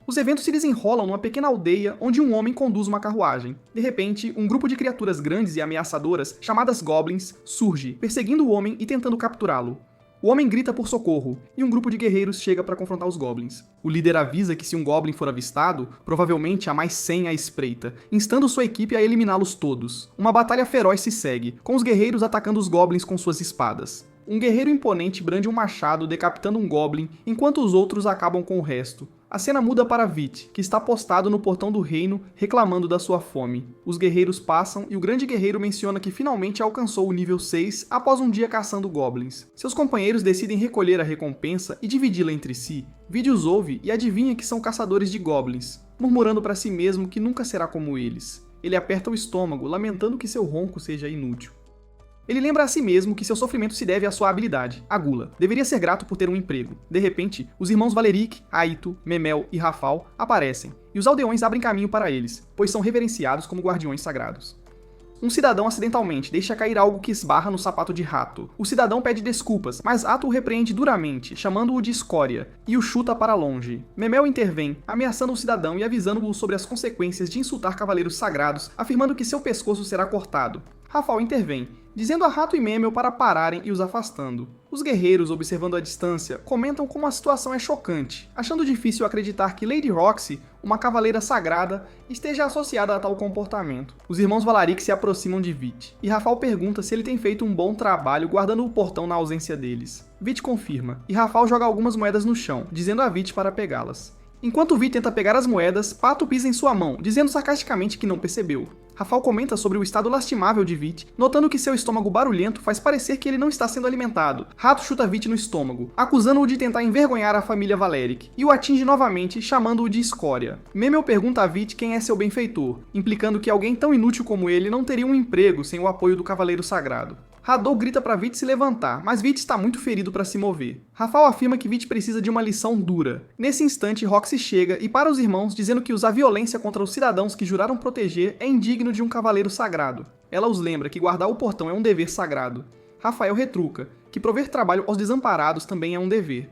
Os eventos se desenrolam numa pequena aldeia onde um homem conduz uma carruagem. De repente, um grupo de criaturas grandes e ameaçadoras, chamadas Goblins, surge, perseguindo o homem e tentando capturá-lo. O homem grita por socorro, e um grupo de guerreiros chega para confrontar os Goblins. O líder avisa que se um Goblin for avistado, provavelmente há mais 100 à espreita, instando sua equipe a eliminá-los todos. Uma batalha feroz se segue, com os guerreiros atacando os Goblins com suas espadas. Um guerreiro imponente brande um machado decapitando um Goblin, enquanto os outros acabam com o resto. A cena muda para Vit, que está postado no portão do reino, reclamando da sua fome. Os guerreiros passam e o grande guerreiro menciona que finalmente alcançou o nível 6 após um dia caçando Goblins. Seus companheiros decidem recolher a recompensa e dividi-la entre si. Vit os ouve e adivinha que são caçadores de Goblins, murmurando para si mesmo que nunca será como eles. Ele aperta o estômago, lamentando que seu ronco seja inútil. Ele lembra a si mesmo que seu sofrimento se deve à sua habilidade, a gula. Deveria ser grato por ter um emprego. De repente, os irmãos Valeric, Aito, Memel e Rafal aparecem, e os aldeões abrem caminho para eles, pois são reverenciados como guardiões sagrados. Um cidadão acidentalmente deixa cair algo que esbarra no sapato de Rato. O cidadão pede desculpas, mas Ato o repreende duramente, chamando-o de escória, e o chuta para longe. Memel intervém, ameaçando o cidadão e avisando-o sobre as consequências de insultar cavaleiros sagrados, afirmando que seu pescoço será cortado. Rafal intervém, dizendo a Rato e Memel para pararem e os afastando. Os guerreiros, observando a distância, comentam como a situação é chocante, achando difícil acreditar que Lady Roxy, uma cavaleira sagrada, esteja associada a tal comportamento. Os irmãos Valaric se aproximam de Vit, e Rafal pergunta se ele tem feito um bom trabalho guardando o portão na ausência deles. Vit confirma, e Rafal joga algumas moedas no chão, dizendo a Vit para pegá-las. Enquanto Vit tenta pegar as moedas, Pato pisa em sua mão, dizendo sarcasticamente que não percebeu. Rafal comenta sobre o estado lastimável de Vit, notando que seu estômago barulhento faz parecer que ele não está sendo alimentado. Rato chuta Vit no estômago, acusando-o de tentar envergonhar a família Valeric, e o atinge novamente, chamando-o de escória. Memel pergunta a Vit quem é seu benfeitor, implicando que alguém tão inútil como ele não teria um emprego sem o apoio do Cavaleiro Sagrado. Hadou grita para Vit se levantar, mas Vit está muito ferido para se mover. Rafal afirma que Vit precisa de uma lição dura. Nesse instante, Roxy chega e para os irmãos dizendo que usar violência contra os cidadãos que juraram proteger é indigno de um cavaleiro sagrado. Ela os lembra que guardar o portão é um dever sagrado. Rafael retruca que prover trabalho aos desamparados também é um dever.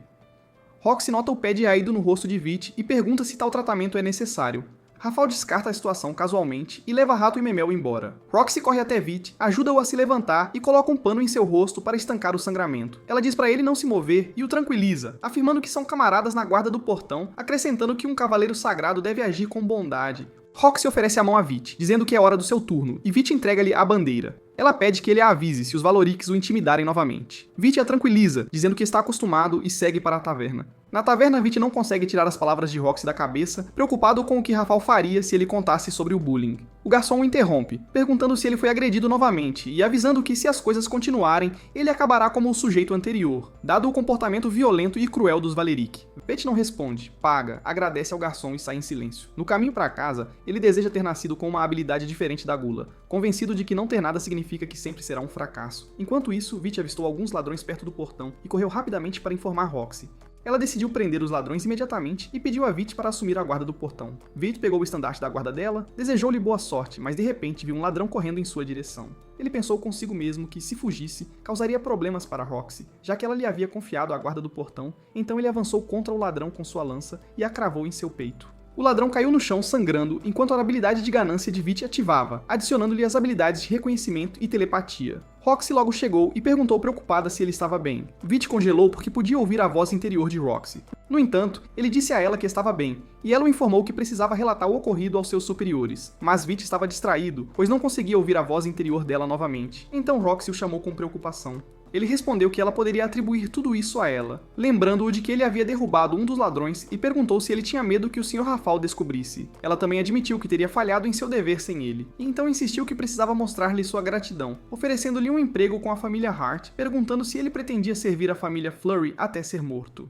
Roxy nota o pé de Aido no rosto de Vit e pergunta se tal tratamento é necessário. Rafal descarta a situação casualmente e leva Rato e Memel embora. Roxy corre até Vit, ajuda-o a se levantar e coloca um pano em seu rosto para estancar o sangramento. Ela diz para ele não se mover e o tranquiliza, afirmando que são camaradas na guarda do portão, acrescentando que um cavaleiro sagrado deve agir com bondade. Roxy oferece a mão a Vit, dizendo que é hora do seu turno, e Vit entrega-lhe a bandeira. Ela pede que ele a avise se os Valorics o intimidarem novamente. Vit a tranquiliza, dizendo que está acostumado e segue para a taverna. Na taverna, Vit não consegue tirar as palavras de Roxy da cabeça, preocupado com o que Rafal faria se ele contasse sobre o bullying. O garçom o interrompe, perguntando se ele foi agredido novamente e avisando que se as coisas continuarem, ele acabará como o sujeito anterior, dado o comportamento violento e cruel dos Valeric. Vit não responde, paga, agradece ao garçom e sai em silêncio. No caminho para casa, ele deseja ter nascido com uma habilidade diferente da gula, convencido de que não ter nada significa que sempre será um fracasso. Enquanto isso, Vit avistou alguns ladrões perto do portão e correu rapidamente para informar Roxy. Ela decidiu prender os ladrões imediatamente e pediu a Vit para assumir a guarda do portão. Vit pegou o estandarte da guarda dela, desejou-lhe boa sorte, mas de repente viu um ladrão correndo em sua direção. Ele pensou consigo mesmo que, se fugisse, causaria problemas para Roxy, já que ela lhe havia confiado a guarda do portão, então ele avançou contra o ladrão com sua lança e a cravou em seu peito. O ladrão caiu no chão sangrando enquanto a habilidade de ganância de Vit ativava, adicionando-lhe as habilidades de reconhecimento e telepatia. Roxy logo chegou e perguntou preocupada se ele estava bem. Vit congelou porque podia ouvir a voz interior de Roxy. No entanto, ele disse a ela que estava bem, e ela o informou que precisava relatar o ocorrido aos seus superiores. Mas Vit estava distraído, pois não conseguia ouvir a voz interior dela novamente. Então Roxy o chamou com preocupação. Ele respondeu que ela poderia atribuir tudo isso a ela, lembrando-o de que ele havia derrubado um dos ladrões e perguntou se ele tinha medo que o Sr. Rafal descobrisse. Ela também admitiu que teria falhado em seu dever sem ele, e então insistiu que precisava mostrar-lhe sua gratidão, oferecendo-lhe um emprego com a família Hart, perguntando se ele pretendia servir a família Flurry até ser morto.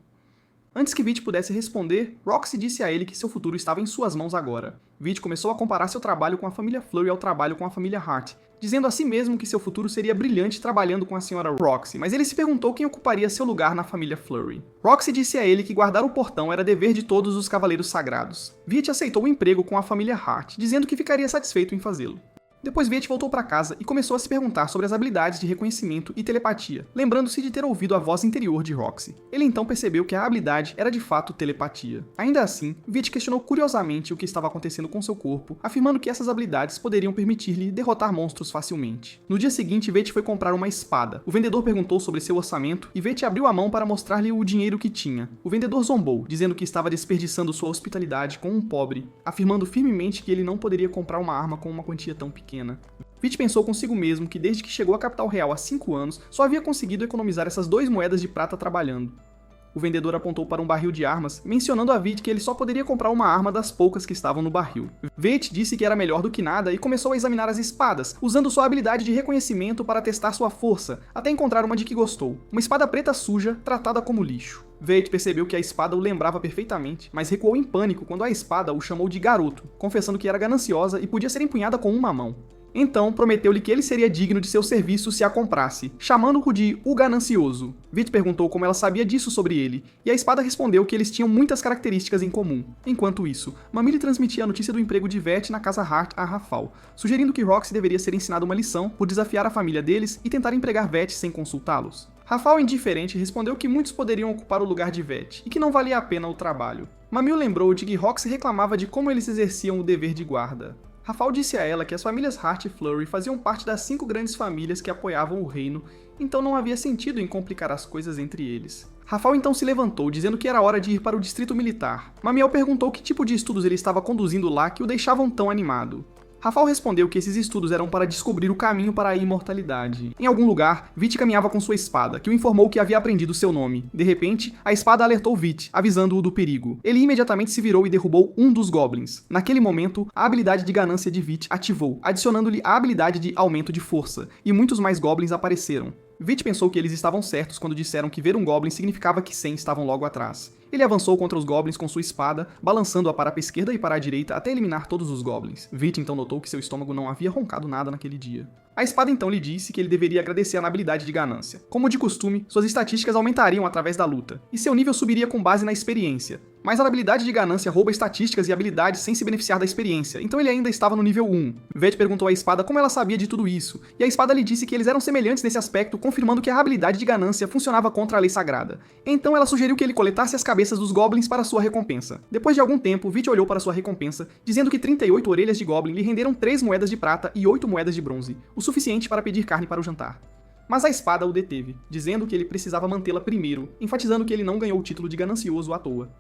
Antes que Vit pudesse responder, Roxy disse a ele que seu futuro estava em suas mãos agora. Vit começou a comparar seu trabalho com a família Flurry ao trabalho com a família Hart, dizendo a si mesmo que seu futuro seria brilhante trabalhando com a senhora Roxy, mas ele se perguntou quem ocuparia seu lugar na família Flurry. Roxy disse a ele que guardar o portão era dever de todos os cavaleiros sagrados. Vit aceitou o emprego com a família Hart, dizendo que ficaria satisfeito em fazê-lo. Depois Veit voltou para casa e começou a se perguntar sobre as habilidades de reconhecimento e telepatia, lembrando-se de ter ouvido a voz interior de Roxy. Ele então percebeu que a habilidade era de fato telepatia. Ainda assim, Veit questionou curiosamente o que estava acontecendo com seu corpo, afirmando que essas habilidades poderiam permitir-lhe derrotar monstros facilmente. No dia seguinte, Veit foi comprar uma espada. O vendedor perguntou sobre seu orçamento e Veit abriu a mão para mostrar-lhe o dinheiro que tinha. O vendedor zombou, dizendo que estava desperdiçando sua hospitalidade com um pobre, afirmando firmemente que ele não poderia comprar uma arma com uma quantia tão pequena. Veit pensou consigo mesmo que desde que chegou à capital real há 5 anos, só havia conseguido economizar essas 2 moedas de prata trabalhando. O vendedor apontou para um barril de armas, mencionando a Veit que ele só poderia comprar uma arma das poucas que estavam no barril. Veit disse que era melhor do que nada e começou a examinar as espadas, usando sua habilidade de reconhecimento para testar sua força, até encontrar uma de que gostou. Uma espada preta suja, tratada como lixo. Veit percebeu que a espada o lembrava perfeitamente, mas recuou em pânico quando a espada o chamou de garoto, confessando que era gananciosa e podia ser empunhada com uma mão. Então, prometeu-lhe que ele seria digno de seu serviço se a comprasse, chamando-o de O Ganancioso. Veit perguntou como ela sabia disso sobre ele, e a espada respondeu que eles tinham muitas características em comum. Enquanto isso, Mami lhe transmitia a notícia do emprego de Veit na casa Hart a Rafal, sugerindo que Roxy deveria ser ensinado uma lição por desafiar a família deles e tentar empregar Veit sem consultá-los. Rafal, indiferente, respondeu que muitos poderiam ocupar o lugar de Veit, e que não valia a pena o trabalho. Mami lembrou de que Roxy reclamava de como eles exerciam o dever de guarda. Rafal disse a ela que as famílias Hart e Flurry faziam parte das 5 grandes famílias que apoiavam o reino, então não havia sentido em complicar as coisas entre eles. Rafal então se levantou, dizendo que era hora de ir para o distrito militar. Mamiel perguntou que tipo de estudos ele estava conduzindo lá que o deixavam tão animado. Rafal respondeu que esses estudos eram para descobrir o caminho para a imortalidade. Em algum lugar, Veit caminhava com sua espada, que o informou que havia aprendido seu nome. De repente, a espada alertou Veit, avisando-o do perigo. Ele imediatamente se virou e derrubou um dos goblins. Naquele momento, a habilidade de ganância de Veit ativou, adicionando-lhe a habilidade de aumento de força, e muitos mais goblins apareceram. Veit pensou que eles estavam certos quando disseram que ver um goblin significava que 100 estavam logo atrás. Ele avançou contra os goblins com sua espada, balançando-a para a esquerda e para a direita até eliminar todos os goblins. Veit então notou que seu estômago não havia roncado nada naquele dia. A espada então lhe disse que ele deveria agradecer a habilidade de ganância. Como de costume, suas estatísticas aumentariam através da luta, e seu nível subiria com base na experiência. Mas a habilidade de ganância rouba estatísticas e habilidades sem se beneficiar da experiência, então ele ainda estava no nível 1. Veit perguntou à espada como ela sabia de tudo isso, e a espada lhe disse que eles eram semelhantes nesse aspecto, confirmando que a habilidade de ganância funcionava contra a lei sagrada. Então ela sugeriu que ele coletasse as cabeças dos goblins para sua recompensa. Depois de algum tempo, Veit olhou para sua recompensa, dizendo que 38 orelhas de goblin lhe renderam 3 moedas de prata e 8 moedas de bronze, o suficiente para pedir carne para o jantar. Mas a espada o deteve, dizendo que ele precisava mantê-la primeiro, enfatizando que ele não ganhou o título de ganancioso à toa.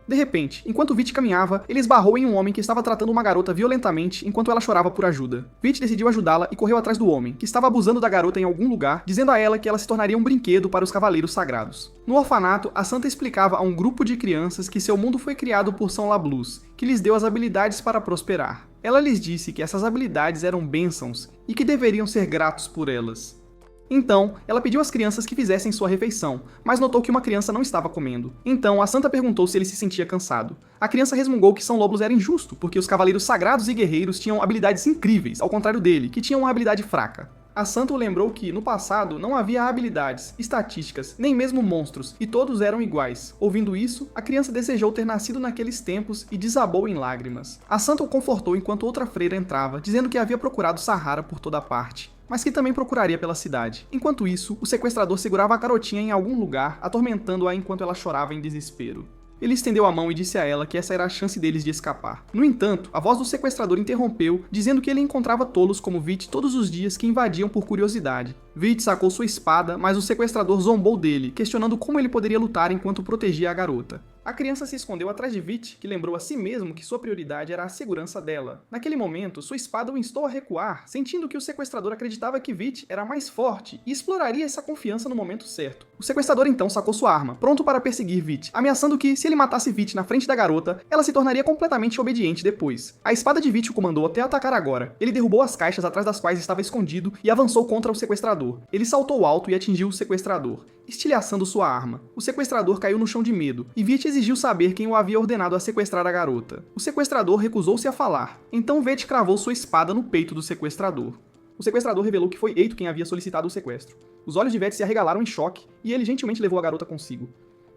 De repente, enquanto Veit caminhava, ele esbarrou em um homem que estava tratando uma garota violentamente enquanto ela chorava por ajuda. Veit decidiu ajudá-la e correu atrás do homem, que estava abusando da garota em algum lugar, dizendo a ela que ela se tornaria um brinquedo para os cavaleiros sagrados. No orfanato, a santa explicava a um grupo de crianças que seu mundo foi criado por São Lablus, que lhes deu as habilidades para prosperar. Ela lhes disse que essas habilidades eram bênçãos e que deveriam ser gratos por elas. Então, ela pediu às crianças que fizessem sua refeição, mas notou que uma criança não estava comendo. Então, a santa perguntou se ele se sentia cansado. A criança resmungou que São Lobos era injusto, porque os cavaleiros sagrados e guerreiros tinham habilidades incríveis, ao contrário dele, que tinha uma habilidade fraca. A santa o lembrou que, no passado, não havia habilidades, estatísticas, nem mesmo monstros, e todos eram iguais. Ouvindo isso, a criança desejou ter nascido naqueles tempos e desabou em lágrimas. A santa o confortou enquanto outra freira entrava, dizendo que havia procurado Sahara por toda parte, mas que também procuraria pela cidade. Enquanto isso, o sequestrador segurava a garotinha em algum lugar, atormentando-a enquanto ela chorava em desespero. Ele estendeu a mão e disse a ela que essa era a chance deles de escapar. No entanto, a voz do sequestrador interrompeu, dizendo que ele encontrava tolos como Veit todos os dias que invadiam por curiosidade. Veit sacou sua espada, mas o sequestrador zombou dele, questionando como ele poderia lutar enquanto protegia a garota. A criança se escondeu atrás de Veit, que lembrou a si mesmo que sua prioridade era a segurança dela. Naquele momento, sua espada o instou a recuar, sentindo que o sequestrador acreditava que Veit era mais forte e exploraria essa confiança no momento certo. O sequestrador então sacou sua arma, pronto para perseguir Veit, ameaçando que, se ele matasse Veit na frente da garota, ela se tornaria completamente obediente depois. A espada de Veit o comandou até atacar agora. Ele derrubou as caixas atrás das quais estava escondido e avançou contra o sequestrador. Ele saltou alto e atingiu o sequestrador, estilhaçando sua arma. O sequestrador caiu no chão de medo, e Veit exigiu saber quem o havia ordenado a sequestrar a garota. O sequestrador recusou-se a falar, então Veit cravou sua espada no peito do sequestrador. O sequestrador revelou que foi Eito quem havia solicitado o sequestro. Os olhos de Veit se arregalaram em choque, e ele gentilmente levou a garota consigo.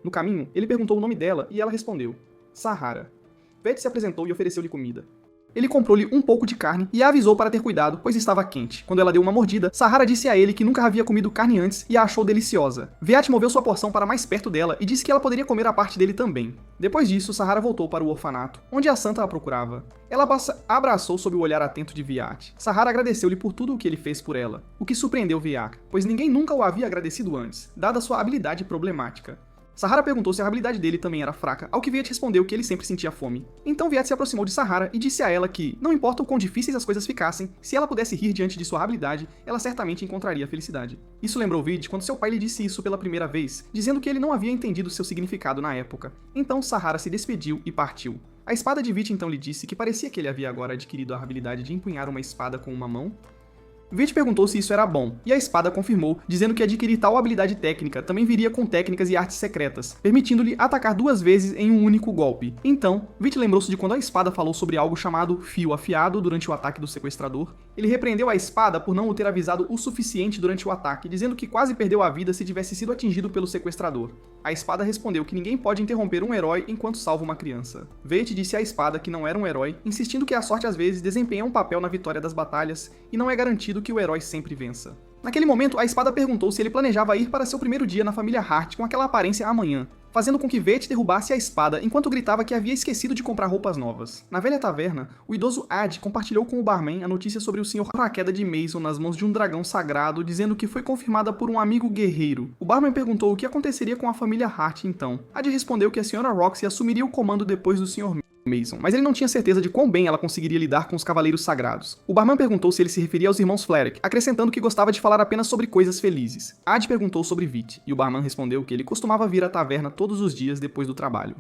No caminho, ele perguntou o nome dela, e ela respondeu: Sahara. Veit se apresentou e ofereceu-lhe comida. Ele comprou-lhe um pouco de carne e a avisou para ter cuidado, pois estava quente. Quando ela deu uma mordida, Sahara disse a ele que nunca havia comido carne antes e a achou deliciosa. Veiat moveu sua porção para mais perto dela e disse que ela poderia comer a parte dele também. Depois disso, Sahara voltou para o orfanato, onde a santa a procurava. Ela abraçou sob o olhar atento de Veiat. Sahara agradeceu-lhe por tudo o que ele fez por ela, o que surpreendeu Veiat, pois ninguém nunca o havia agradecido antes, dada sua habilidade problemática. Sahara perguntou se a habilidade dele também era fraca, ao que Veiat respondeu que ele sempre sentia fome. Então Veiat se aproximou de Sahara e disse a ela que, não importa o quão difíceis as coisas ficassem, se ela pudesse rir diante de sua habilidade, ela certamente encontraria felicidade. Isso lembrou Veiat quando seu pai lhe disse isso pela primeira vez, dizendo que ele não havia entendido seu significado na época. Então Sahara se despediu e partiu. A espada de Veiat então lhe disse que parecia que ele havia agora adquirido a habilidade de empunhar uma espada com uma mão. Veiat perguntou se isso era bom, e a espada confirmou, dizendo que adquirir tal habilidade técnica também viria com técnicas e artes secretas, permitindo-lhe atacar 2 vezes em um único golpe. Então, Veiat lembrou-se de quando a espada falou sobre algo chamado fio afiado durante o ataque do sequestrador. Ele repreendeu a espada por não o ter avisado o suficiente durante o ataque, dizendo que quase perdeu a vida se tivesse sido atingido pelo sequestrador. A espada respondeu que ninguém pode interromper um herói enquanto salva uma criança. Veiat disse à espada que não era um herói, insistindo que a sorte às vezes desempenha um papel na vitória das batalhas e não é garantido que o herói sempre vença. Naquele momento, a espada perguntou se ele planejava ir para seu primeiro dia na família Hart com aquela aparência amanhã, fazendo com que Veiat derrubasse a espada enquanto gritava que havia esquecido de comprar roupas novas. Na velha taverna, o idoso Ad compartilhou com o barman a notícia sobre o Sr. Paraquedas de Mason nas mãos de um dragão sagrado, dizendo que foi confirmada por um amigo guerreiro. O barman perguntou o que aconteceria com a família Hart então. Ad respondeu que a Sra. Roxy assumiria o comando depois do Sr. Mason, mas ele não tinha certeza de quão bem ela conseguiria lidar com os Cavaleiros Sagrados. O barman perguntou se ele se referia aos irmãos Flerick, acrescentando que gostava de falar apenas sobre coisas felizes. Ad perguntou sobre Veiat, e o barman respondeu que ele costumava vir à taverna todos os dias depois do trabalho.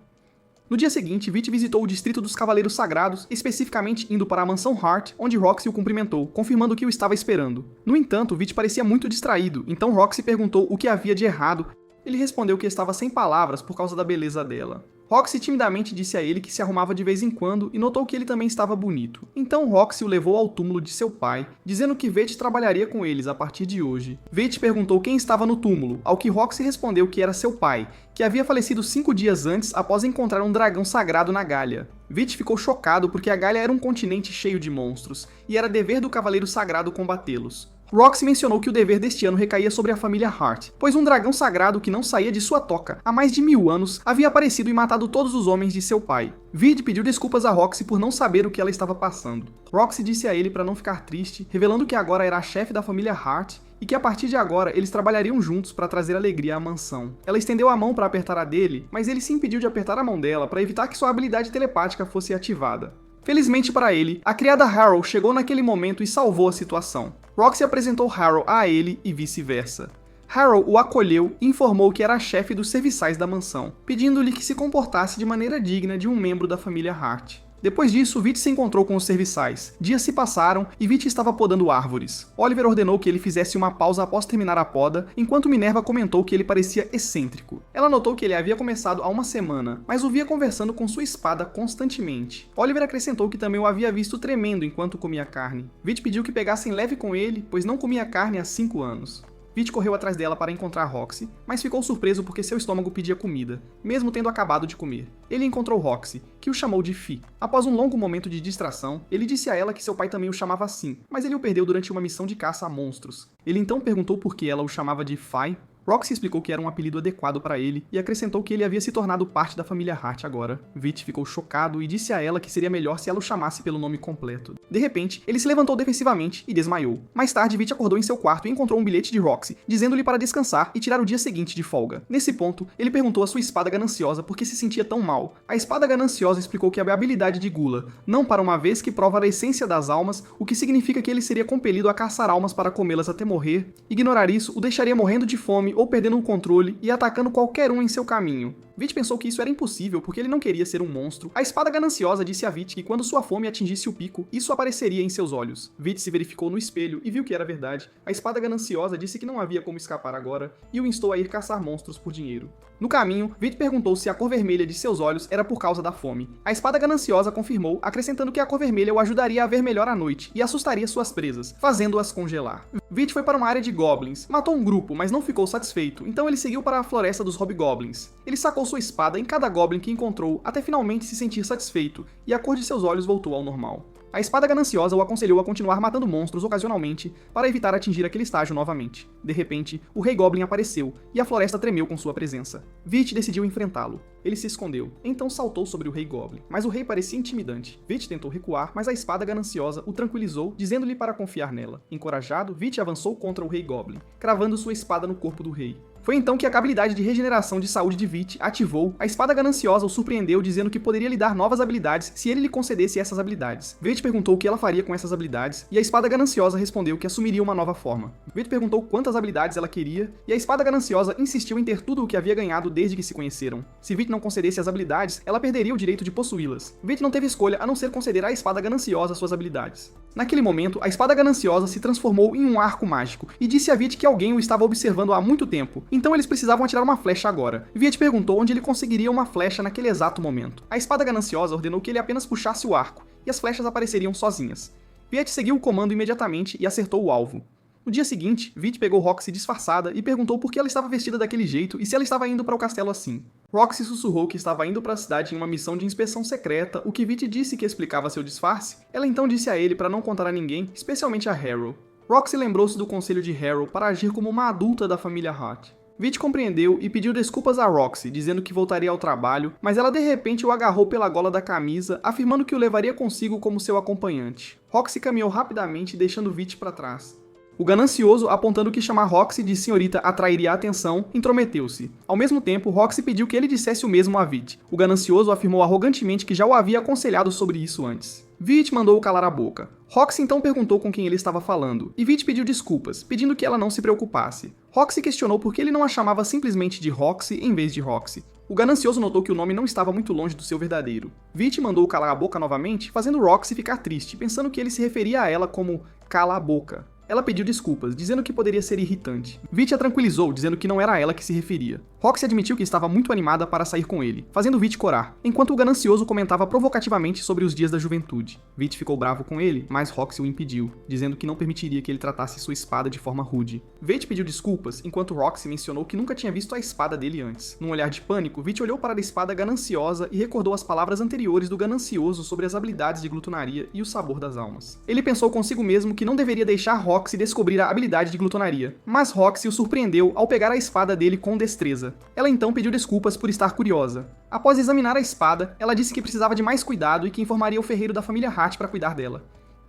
No dia seguinte, Veiat visitou o distrito dos Cavaleiros Sagrados, especificamente indo para a mansão Hart, onde Roxy o cumprimentou, confirmando que o estava esperando. No entanto, Veiat parecia muito distraído, então Roxy perguntou o que havia de errado. Ele respondeu que estava sem palavras por causa da beleza dela. Roxy timidamente disse a ele que se arrumava de vez em quando e notou que ele também estava bonito. Então Roxy o levou ao túmulo de seu pai, dizendo que Veiat trabalharia com eles a partir de hoje. Veiat perguntou quem estava no túmulo, ao que Roxy respondeu que era seu pai, que havia falecido 5 dias antes após encontrar um dragão sagrado na Gália. Veiat ficou chocado porque a Gália era um continente cheio de monstros, e era dever do Cavaleiro Sagrado combatê-los. Roxy mencionou que o dever deste ano recaía sobre a família Hart, pois um dragão sagrado que não saía de sua toca há mais de 1000 anos havia aparecido e matado todos os homens de seu pai. Veiat pediu desculpas a Roxy por não saber o que ela estava passando. Roxy disse a ele para não ficar triste, revelando que agora era a chefe da família Hart e que a partir de agora eles trabalhariam juntos para trazer alegria à mansão. Ela estendeu a mão para apertar a dele, mas ele se impediu de apertar a mão dela para evitar que sua habilidade telepática fosse ativada. Felizmente para ele, a criada Harrow chegou naquele momento e salvou a situação. Roxy apresentou Harrow a ele e vice-versa. Harrow o acolheu e informou que era a chefe dos serviçais da mansão, pedindo-lhe que se comportasse de maneira digna de um membro da família Hart. Depois disso, Veiat se encontrou com os serviçais. Dias se passaram e Veiat estava podando árvores. Oliver ordenou que ele fizesse uma pausa após terminar a poda, enquanto Minerva comentou que ele parecia excêntrico. Ela notou que ele havia começado há uma semana, mas o via conversando com sua espada constantemente. Oliver acrescentou que também o havia visto tremendo enquanto comia carne. Veiat pediu que pegassem leve com ele, pois não comia carne há 5 anos. Veiat correu atrás dela para encontrar Roxy, mas ficou surpreso porque seu estômago pedia comida, mesmo tendo acabado de comer. Ele encontrou Roxy, que o chamou de Fi. Após um longo momento de distração, ele disse a ela que seu pai também o chamava assim, mas ele o perdeu durante uma missão de caça a monstros. Ele então perguntou por que ela o chamava de Fai. Roxy explicou que era um apelido adequado para ele e acrescentou que ele havia se tornado parte da família Hart agora. Veiat ficou chocado e disse a ela que seria melhor se ela o chamasse pelo nome completo. De repente, ele se levantou defensivamente e desmaiou. Mais tarde, Veiat acordou em seu quarto e encontrou um bilhete de Roxy, dizendo-lhe para descansar e tirar o dia seguinte de folga. Nesse ponto, ele perguntou à sua espada gananciosa por que se sentia tão mal. A espada gananciosa explicou que a habilidade de Gula, não para uma vez que prova a essência das almas, o que significa que ele seria compelido a caçar almas para comê-las até morrer. Ignorar isso o deixaria morrendo de fome ou perdendo o controle e atacando qualquer um em seu caminho. Veiat pensou que isso era impossível porque ele não queria ser um monstro. A espada gananciosa disse a Veiat que quando sua fome atingisse o pico, isso apareceria em seus olhos. Veiat se verificou no espelho e viu que era verdade. A espada gananciosa disse que não havia como escapar agora e o instou a ir caçar monstros por dinheiro. No caminho, Veiat perguntou se a cor vermelha de seus olhos era por causa da fome. A espada gananciosa confirmou, acrescentando que a cor vermelha o ajudaria a ver melhor à noite e assustaria suas presas, fazendo-as congelar. Veiat foi para uma área de goblins, matou um grupo, mas não ficou satisfeito, então ele seguiu para a floresta dos hobgoblins. Ele sacou sua espada em cada goblin que encontrou, até finalmente se sentir satisfeito, e a cor de seus olhos voltou ao normal. A espada gananciosa o aconselhou a continuar matando monstros ocasionalmente para evitar atingir aquele estágio novamente. De repente, o Rei Goblin apareceu e a floresta tremeu com sua presença. Vit decidiu enfrentá-lo. Ele se escondeu, então saltou sobre o Rei Goblin, mas o rei parecia intimidante. Vit tentou recuar, mas a espada gananciosa o tranquilizou, dizendo-lhe para confiar nela. Encorajado, Vit avançou contra o Rei Goblin, cravando sua espada no corpo do rei. Foi então que a habilidade de regeneração de saúde de Vit ativou. A espada gananciosa o surpreendeu, dizendo que poderia lhe dar novas habilidades se ele lhe concedesse essas habilidades. Vit perguntou o que ela faria com essas habilidades, e a espada gananciosa respondeu que assumiria uma nova forma. Vit perguntou quantas habilidades ela queria, e a espada gananciosa insistiu em ter tudo o que havia ganhado desde que se conheceram. Se Vit não concedesse as habilidades, ela perderia o direito de possuí-las. Vit não teve escolha a não ser conceder à espada gananciosa suas habilidades. Naquele momento, a espada gananciosa se transformou em um arco mágico, e disse a Vit que alguém o estava observando há muito tempo. Então eles precisavam atirar uma flecha agora. Vit perguntou onde ele conseguiria uma flecha naquele exato momento. A espada gananciosa ordenou que ele apenas puxasse o arco, e as flechas apareceriam sozinhas. Vit seguiu o comando imediatamente e acertou o alvo. No dia seguinte, Vit pegou Roxy disfarçada e perguntou por que ela estava vestida daquele jeito e se ela estava indo para o castelo assim. Roxy sussurrou que estava indo para a cidade em uma missão de inspeção secreta, o que Vit disse que explicava seu disfarce. Ela então disse a ele para não contar a ninguém, especialmente a Harrow. Roxy lembrou-se do conselho de Harrow para agir como uma adulta da família Hart. Vit compreendeu e pediu desculpas a Roxy, dizendo que voltaria ao trabalho, mas ela de repente o agarrou pela gola da camisa, afirmando que o levaria consigo como seu acompanhante. Roxy caminhou rapidamente, deixando Vit para trás. O ganancioso, apontando que chamar Roxy de senhorita atrairia a atenção, intrometeu-se. Ao mesmo tempo, Roxy pediu que ele dissesse o mesmo a Vit. O ganancioso afirmou arrogantemente que já o havia aconselhado sobre isso antes. Vit mandou-o calar a boca. Roxy então perguntou com quem ele estava falando, e Vit pediu desculpas, pedindo que ela não se preocupasse. Roxy questionou por que ele não a chamava simplesmente de Roxy em vez de Roxy. O ganancioso notou que o nome não estava muito longe do seu verdadeiro. Vit mandou-o calar a boca novamente, fazendo Roxy ficar triste, pensando que ele se referia a ela como cala a boca. Ela pediu desculpas, dizendo que poderia ser irritante. Vit a tranquilizou, dizendo que não era a ela que se referia. Roxy admitiu que estava muito animada para sair com ele, fazendo Vit corar, enquanto o ganancioso comentava provocativamente sobre os dias da juventude. Vit ficou bravo com ele, mas Roxy o impediu, dizendo que não permitiria que ele tratasse sua espada de forma rude. Vit pediu desculpas, enquanto Roxy mencionou que nunca tinha visto a espada dele antes. Num olhar de pânico, Vit olhou para a espada gananciosa e recordou as palavras anteriores do ganancioso sobre as habilidades de glutonaria e o sabor das almas. Ele pensou consigo mesmo que não deveria deixar Roxy descobrir a habilidade de glutonaria, mas Roxy o surpreendeu ao pegar a espada dele com destreza. Ela então pediu desculpas por estar curiosa. Após examinar a espada, ela disse que precisava de mais cuidado e que informaria o ferreiro da família Hart para cuidar dela.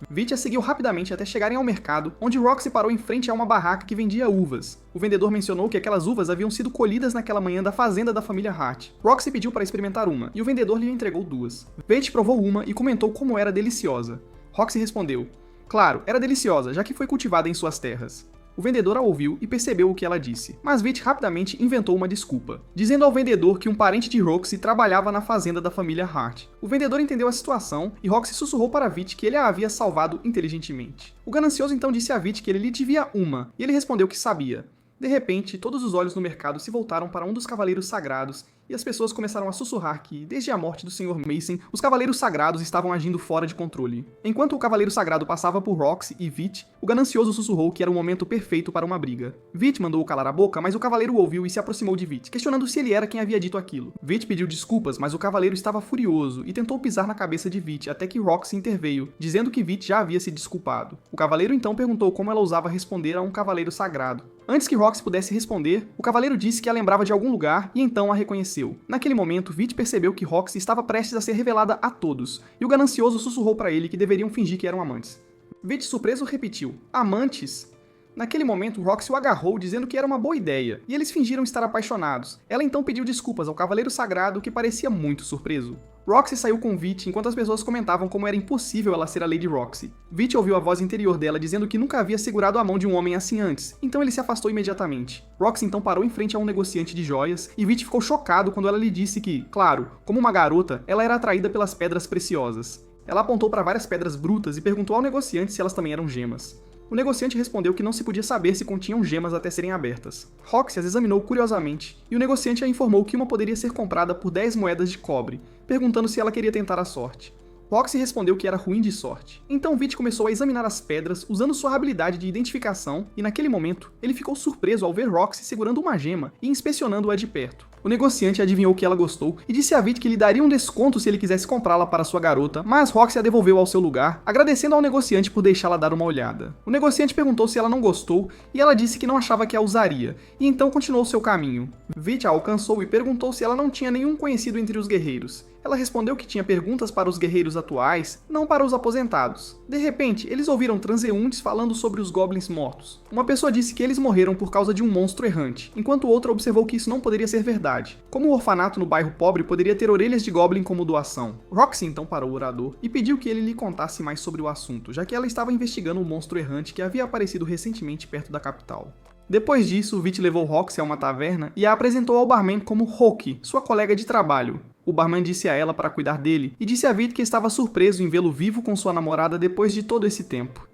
Vit a seguiu rapidamente até chegarem ao mercado, onde Roxy parou em frente a uma barraca que vendia uvas. O vendedor mencionou que aquelas uvas haviam sido colhidas naquela manhã da fazenda da família Hart. Roxy pediu para experimentar uma, e o vendedor lhe entregou duas. Vit provou uma e comentou como era deliciosa. Roxy respondeu: claro, era deliciosa, já que foi cultivada em suas terras. O vendedor a ouviu e percebeu o que ela disse, mas Vit rapidamente inventou uma desculpa, dizendo ao vendedor que um parente de Roxy trabalhava na fazenda da família Hart. O vendedor entendeu a situação e Roxy sussurrou para Vit que ele a havia salvado inteligentemente. O ganancioso então disse a Vit que ele lhe devia uma, e ele respondeu que sabia. De repente, todos os olhos no mercado se voltaram para um dos cavaleiros sagrados, e as pessoas começaram a sussurrar que, desde a morte do Sr. Mason, os cavaleiros sagrados estavam agindo fora de controle. Enquanto o cavaleiro sagrado passava por Roxy e Vit, o ganancioso sussurrou que era o momento perfeito para uma briga. Vit mandou-o calar a boca, mas o cavaleiro o ouviu e se aproximou de Vit, questionando se ele era quem havia dito aquilo. Vit pediu desculpas, mas o cavaleiro estava furioso e tentou pisar na cabeça de Vit até que Roxy interveio, dizendo que Vit já havia se desculpado. O cavaleiro então perguntou como ela ousava responder a um cavaleiro sagrado. Antes que Roxy pudesse responder, o cavaleiro disse que a lembrava de algum lugar e então a reconheceu. Naquele momento, Vit percebeu que Roxy estava prestes a ser revelada a todos, e o ganancioso sussurrou para ele que deveriam fingir que eram amantes. Vit, surpreso, repetiu: amantes? Naquele momento, Roxy o agarrou, dizendo que era uma boa ideia, e eles fingiram estar apaixonados. Ela então pediu desculpas ao cavaleiro sagrado, que parecia muito surpreso. Roxy saiu com Vit enquanto as pessoas comentavam como era impossível ela ser a Lady Roxy. Vit ouviu a voz interior dela dizendo que nunca havia segurado a mão de um homem assim antes, então ele se afastou imediatamente. Roxy então parou em frente a um negociante de joias, e Vit ficou chocado quando ela lhe disse que, claro, como uma garota, ela era atraída pelas pedras preciosas. Ela apontou para várias pedras brutas e perguntou ao negociante se elas também eram gemas. O negociante respondeu que não se podia saber se continham gemas até serem abertas. Roxy as examinou curiosamente, e o negociante a informou que uma poderia ser comprada por 10 moedas de cobre, perguntando se ela queria tentar a sorte. Roxy respondeu que era ruim de sorte. Então Vit começou a examinar as pedras usando sua habilidade de identificação, e naquele momento, ele ficou surpreso ao ver Roxy segurando uma gema e inspecionando-a de perto. O negociante adivinhou que ela gostou e disse a Vit que lhe daria um desconto se ele quisesse comprá-la para sua garota, mas Roxy a devolveu ao seu lugar, agradecendo ao negociante por deixá-la dar uma olhada. O negociante perguntou se ela não gostou e ela disse que não achava que a usaria, e então continuou seu caminho. Vit a alcançou e perguntou se ela não tinha nenhum conhecido entre os guerreiros. Ela respondeu que tinha perguntas para os guerreiros atuais, não para os aposentados. De repente, eles ouviram transeuntes falando sobre os goblins mortos. Uma pessoa disse que eles morreram por causa de um monstro errante, enquanto outra observou que isso não poderia ser verdade. Como o orfanato no bairro pobre poderia ter orelhas de goblin como doação. Roxy então parou o orador e pediu que ele lhe contasse mais sobre o assunto, já que ela estava investigando um monstro errante que havia aparecido recentemente perto da capital. Depois disso, Vit levou Roxy a uma taverna e a apresentou ao barman como Hoki, sua colega de trabalho. O barman disse a ela para cuidar dele e disse a Vit que estava surpreso em vê-lo vivo com sua namorada depois de todo esse tempo.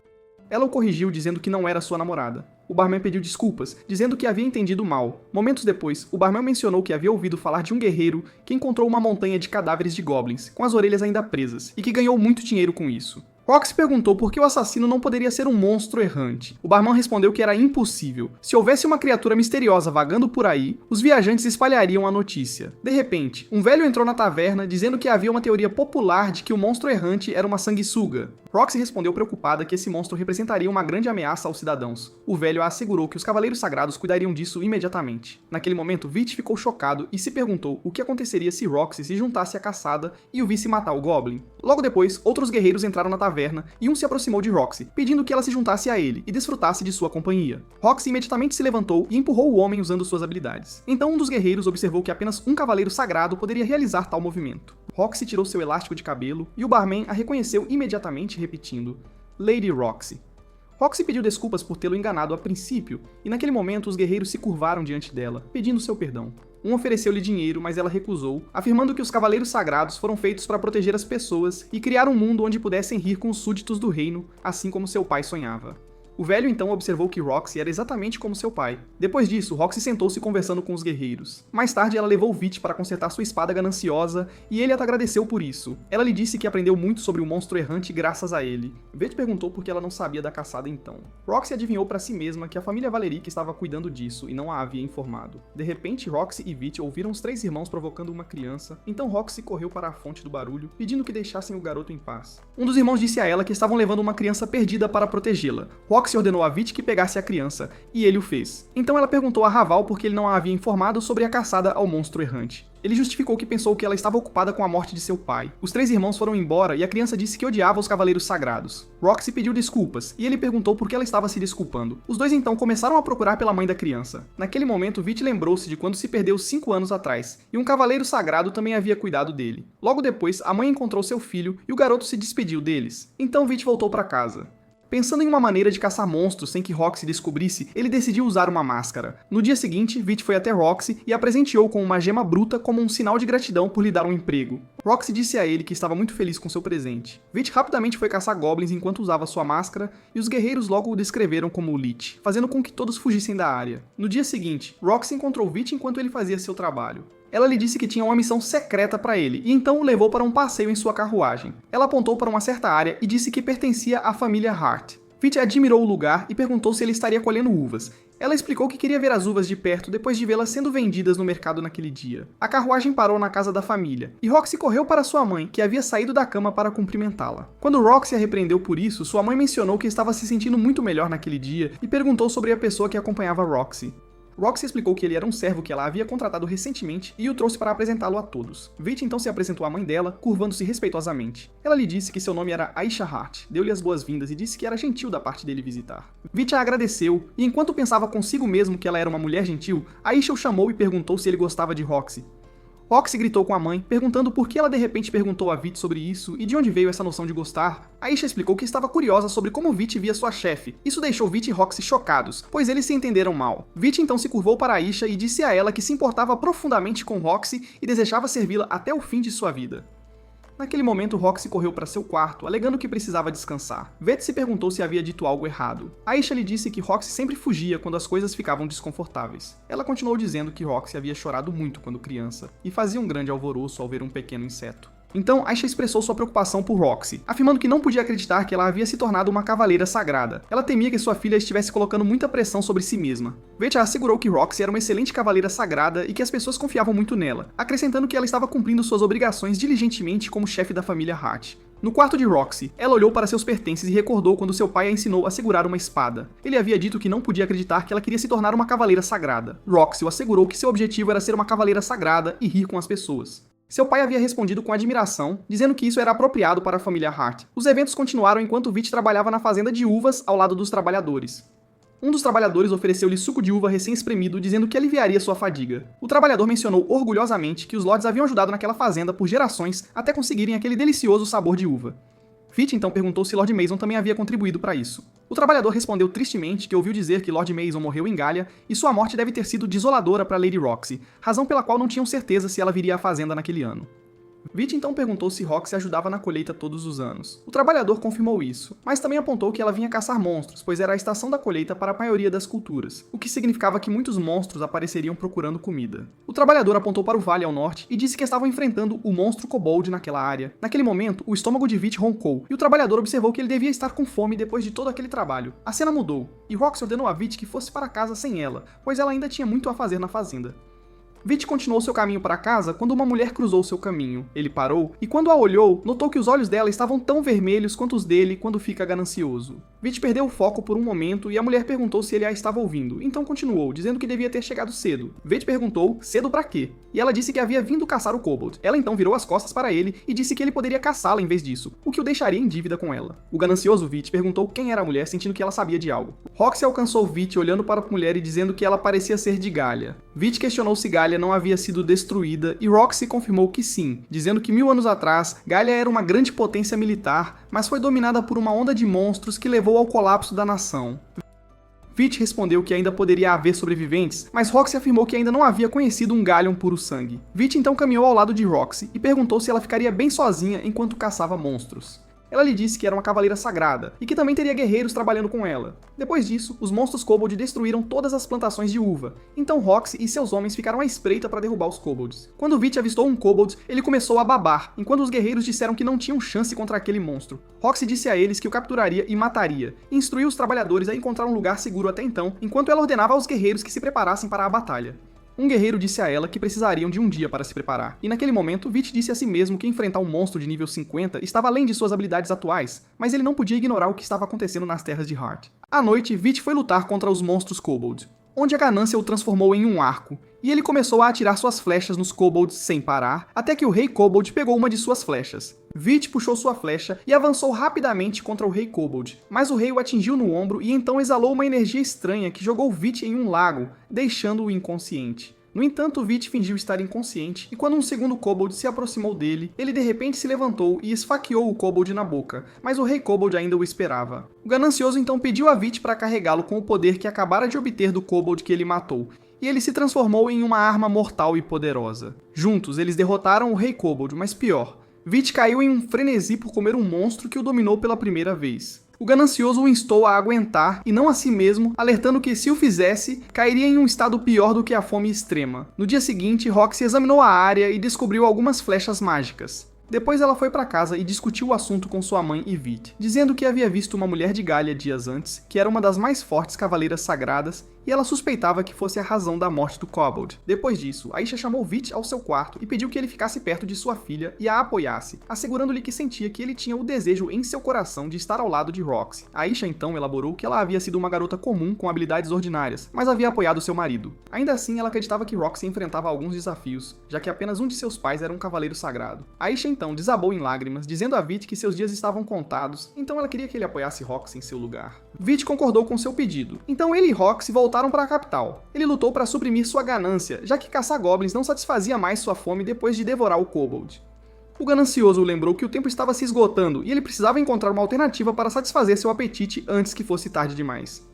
Ela o corrigiu dizendo que não era sua namorada. O barman pediu desculpas, dizendo que havia entendido mal. Momentos depois, o barman mencionou que havia ouvido falar de um guerreiro que encontrou uma montanha de cadáveres de goblins, com as orelhas ainda presas, e que ganhou muito dinheiro com isso. Roxy perguntou por que o assassino não poderia ser um monstro errante. O barman respondeu que era impossível. Se houvesse uma criatura misteriosa vagando por aí, os viajantes espalhariam a notícia. De repente, um velho entrou na taverna dizendo que havia uma teoria popular de que o monstro errante era uma sanguessuga. Roxy respondeu preocupada que esse monstro representaria uma grande ameaça aos cidadãos. O velho a assegurou que os cavaleiros sagrados cuidariam disso imediatamente. Naquele momento, Vit ficou chocado e se perguntou o que aconteceria se Roxy se juntasse à caçada e o visse matar o Goblin. Logo depois, outros guerreiros entraram na taverna e um se aproximou de Roxy, pedindo que ela se juntasse a ele e desfrutasse de sua companhia. Roxy imediatamente se levantou e empurrou o homem usando suas habilidades. Então um dos guerreiros observou que apenas um cavaleiro sagrado poderia realizar tal movimento. Roxy tirou seu elástico de cabelo e o barman a reconheceu imediatamente, repetindo: Lady Roxy. Roxy pediu desculpas por tê-lo enganado a princípio, e naquele momento os guerreiros se curvaram diante dela, pedindo seu perdão. Um ofereceu-lhe dinheiro, mas ela recusou, afirmando que os cavaleiros sagrados foram feitos para proteger as pessoas e criar um mundo onde pudessem rir com os súditos do reino, assim como seu pai sonhava. O velho então observou que Roxy era exatamente como seu pai. Depois disso, Roxy sentou-se conversando com os guerreiros. Mais tarde, ela levou Vit para consertar sua espada gananciosa, e ele a agradeceu por isso. Ela lhe disse que aprendeu muito sobre o monstro errante graças a ele. Vit perguntou por que ela não sabia da caçada então. Roxy adivinhou para si mesma que a família Valeric estava cuidando disso e não a havia informado. De repente, Roxy e Vit ouviram os três irmãos provocando uma criança, então Roxy correu para a fonte do barulho, pedindo que deixassem o garoto em paz. Um dos irmãos disse a ela que estavam levando uma criança perdida para protegê-la. Roxy ordenou a Vit que pegasse a criança, e ele o fez. Então ela perguntou a Raval por que ele não a havia informado sobre a caçada ao monstro errante. Ele justificou que pensou que ela estava ocupada com a morte de seu pai. Os três irmãos foram embora e a criança disse que odiava os cavaleiros sagrados. Roxy pediu desculpas, e ele perguntou por que ela estava se desculpando. Os dois então começaram a procurar pela mãe da criança. Naquele momento, Vit lembrou-se de quando se perdeu 5 anos atrás, e um cavaleiro sagrado também havia cuidado dele. Logo depois, a mãe encontrou seu filho e o garoto se despediu deles. Então Vit voltou para casa. Pensando em uma maneira de caçar monstros sem que Roxy descobrisse, ele decidiu usar uma máscara. No dia seguinte, Vit foi até Roxy e a presenteou com uma gema bruta como um sinal de gratidão por lhe dar um emprego. Roxy disse a ele que estava muito feliz com seu presente. Vit rapidamente foi caçar goblins enquanto usava sua máscara, e os guerreiros logo o descreveram como o Lich, fazendo com que todos fugissem da área. No dia seguinte, Roxy encontrou Vit enquanto ele fazia seu trabalho. Ela lhe disse que tinha uma missão secreta para ele, e então o levou para um passeio em sua carruagem. Ela apontou para uma certa área e disse que pertencia à família Hart. Vit admirou o lugar e perguntou se ele estaria colhendo uvas. Ela explicou que queria ver as uvas de perto depois de vê-las sendo vendidas no mercado naquele dia. A carruagem parou na casa da família, e Roxy correu para sua mãe, que havia saído da cama para cumprimentá-la. Quando Roxy a repreendeu por isso, sua mãe mencionou que estava se sentindo muito melhor naquele dia e perguntou sobre a pessoa que acompanhava Roxy. Roxy explicou que ele era um servo que ela havia contratado recentemente e o trouxe para apresentá-lo a todos. Vit então se apresentou à mãe dela, curvando-se respeitosamente. Ela lhe disse que seu nome era Aisha Hart, deu-lhe as boas-vindas e disse que era gentil da parte dele visitar. Vit a agradeceu, e enquanto pensava consigo mesmo que ela era uma mulher gentil, Aisha o chamou e perguntou se ele gostava de Roxy. Roxy gritou com a mãe, perguntando por que ela de repente perguntou a Vit sobre isso e de onde veio essa noção de gostar. Aisha explicou que estava curiosa sobre como Vit via sua chefe. Isso deixou Vit e Roxy chocados, pois eles se entenderam mal. Vit então se curvou para Aisha e disse a ela que se importava profundamente com Roxy e desejava servi-la até o fim de sua vida. Naquele momento, Roxy correu para seu quarto, alegando que precisava descansar. Vit se perguntou se havia dito algo errado. Aisha lhe disse que Roxy sempre fugia quando as coisas ficavam desconfortáveis. Ela continuou dizendo que Roxy havia chorado muito quando criança, e fazia um grande alvoroço ao ver um pequeno inseto. Então, Aisha expressou sua preocupação por Roxy, afirmando que não podia acreditar que ela havia se tornado uma cavaleira sagrada. Ela temia que sua filha estivesse colocando muita pressão sobre si mesma. Veit assegurou que Roxy era uma excelente cavaleira sagrada e que as pessoas confiavam muito nela, acrescentando que ela estava cumprindo suas obrigações diligentemente como chefe da família Hart. No quarto de Roxy, ela olhou para seus pertences e recordou quando seu pai a ensinou a segurar uma espada. Ele havia dito que não podia acreditar que ela queria se tornar uma cavaleira sagrada. Roxy o assegurou que seu objetivo era ser uma cavaleira sagrada e rir com as pessoas. Seu pai havia respondido com admiração, dizendo que isso era apropriado para a família Hart. Os eventos continuaram enquanto Veit trabalhava na fazenda de uvas ao lado dos trabalhadores. Um dos trabalhadores ofereceu-lhe suco de uva recém-espremido, dizendo que aliviaria sua fadiga. O trabalhador mencionou orgulhosamente que os lords haviam ajudado naquela fazenda por gerações até conseguirem aquele delicioso sabor de uva. Veit então perguntou se Lord Mason também havia contribuído para isso. O trabalhador respondeu tristemente que ouviu dizer que Lord Mason morreu em Galia e sua morte deve ter sido desoladora para Lady Roxy, razão pela qual não tinham certeza se ela viria à fazenda naquele ano. Veit então perguntou se Roxy ajudava na colheita todos os anos. O trabalhador confirmou isso, mas também apontou que ela vinha caçar monstros, pois era a estação da colheita para a maioria das culturas, o que significava que muitos monstros apareceriam procurando comida. O trabalhador apontou para o vale ao norte e disse que estavam enfrentando o monstro kobold naquela área. Naquele momento, o estômago de Veit roncou, e o trabalhador observou que ele devia estar com fome depois de todo aquele trabalho. A cena mudou, e Roxy ordenou a Veit que fosse para casa sem ela, pois ela ainda tinha muito a fazer na fazenda. Veit continuou seu caminho para casa quando uma mulher cruzou seu caminho. Ele parou e, quando a olhou, notou que os olhos dela estavam tão vermelhos quanto os dele quando fica ganancioso. Veit perdeu o foco por um momento e a mulher perguntou se ele a estava ouvindo, então continuou, dizendo que devia ter chegado cedo. Veit perguntou cedo pra quê? E ela disse que havia vindo caçar o kobold. Ela então virou as costas para ele e disse que ele poderia caçá-la em vez disso, o que o deixaria em dívida com ela. O ganancioso Veit perguntou quem era a mulher, sentindo que ela sabia de algo. Roxy alcançou Veit olhando para a mulher e dizendo que ela parecia ser de Galia. Veit questionou se Galia não havia sido destruída e Roxy confirmou que sim, dizendo que 1000 anos atrás, Galia era uma grande potência militar, mas foi dominada por uma onda de monstros que levou ao colapso da nação. Veit respondeu que ainda poderia haver sobreviventes, mas Roxy afirmou que ainda não havia conhecido um Galleon puro sangue. Veit então caminhou ao lado de Roxy e perguntou se ela ficaria bem sozinha enquanto caçava monstros. Ela lhe disse que era uma cavaleira sagrada, e que também teria guerreiros trabalhando com ela. Depois disso, os monstros kobold destruíram todas as plantações de uva, então Roxy e seus homens ficaram à espreita para derrubar os kobolds. Quando Veit avistou um kobold, ele começou a babar, enquanto os guerreiros disseram que não tinham chance contra aquele monstro. Roxy disse a eles que o capturaria e mataria, e instruiu os trabalhadores a encontrar um lugar seguro até então, enquanto ela ordenava aos guerreiros que se preparassem para a batalha. Um guerreiro disse a ela que precisariam de um dia para se preparar, e naquele momento Veit disse a si mesmo que enfrentar um monstro de nível 50 estava além de suas habilidades atuais, mas ele não podia ignorar o que estava acontecendo nas terras de Hart. À noite, Veit foi lutar contra os monstros kobold, onde a ganância o transformou em um arco, e ele começou a atirar suas flechas nos kobolds sem parar, até que o rei kobold pegou uma de suas flechas. Veit puxou sua flecha e avançou rapidamente contra o rei kobold, mas o rei o atingiu no ombro e então exalou uma energia estranha que jogou Veit em um lago, deixando-o inconsciente. No entanto, Veit fingiu estar inconsciente, e quando um segundo kobold se aproximou dele, ele de repente se levantou e esfaqueou o kobold na boca, mas o rei kobold ainda o esperava. O ganancioso então pediu a Veit para carregá-lo com o poder que acabara de obter do kobold que ele matou, e ele se transformou em uma arma mortal e poderosa. Juntos, eles derrotaram o rei kobold, mas pior, Veit caiu em um frenesi por comer um monstro que o dominou pela primeira vez. O ganancioso o instou a aguentar e não a si mesmo, alertando que se o fizesse, cairia em um estado pior do que a fome extrema. No dia seguinte, Roxy examinou a área e descobriu algumas flechas mágicas. Depois ela foi para casa e discutiu o assunto com sua mãe e Veit, dizendo que havia visto uma mulher de Galia dias antes, que era uma das mais fortes cavaleiras sagradas, e ela suspeitava que fosse a razão da morte do kobold. Depois disso, Aisha chamou Veit ao seu quarto e pediu que ele ficasse perto de sua filha e a apoiasse, assegurando-lhe que sentia que ele tinha o desejo em seu coração de estar ao lado de Roxy. Aisha então elaborou que ela havia sido uma garota comum com habilidades ordinárias, mas havia apoiado seu marido. Ainda assim, ela acreditava que Roxy enfrentava alguns desafios, já que apenas um de seus pais era um cavaleiro sagrado. Aisha então desabou em lágrimas, dizendo a Veit que seus dias estavam contados, então ela queria que ele apoiasse Roxy em seu lugar. Veit concordou com seu pedido, então ele e Roxy voltaram para a capital. Ele lutou para suprimir sua ganância, já que caçar goblins não satisfazia mais sua fome depois de devorar o kobold. O ganancioso lembrou que o tempo estava se esgotando e ele precisava encontrar uma alternativa para satisfazer seu apetite antes que fosse tarde demais.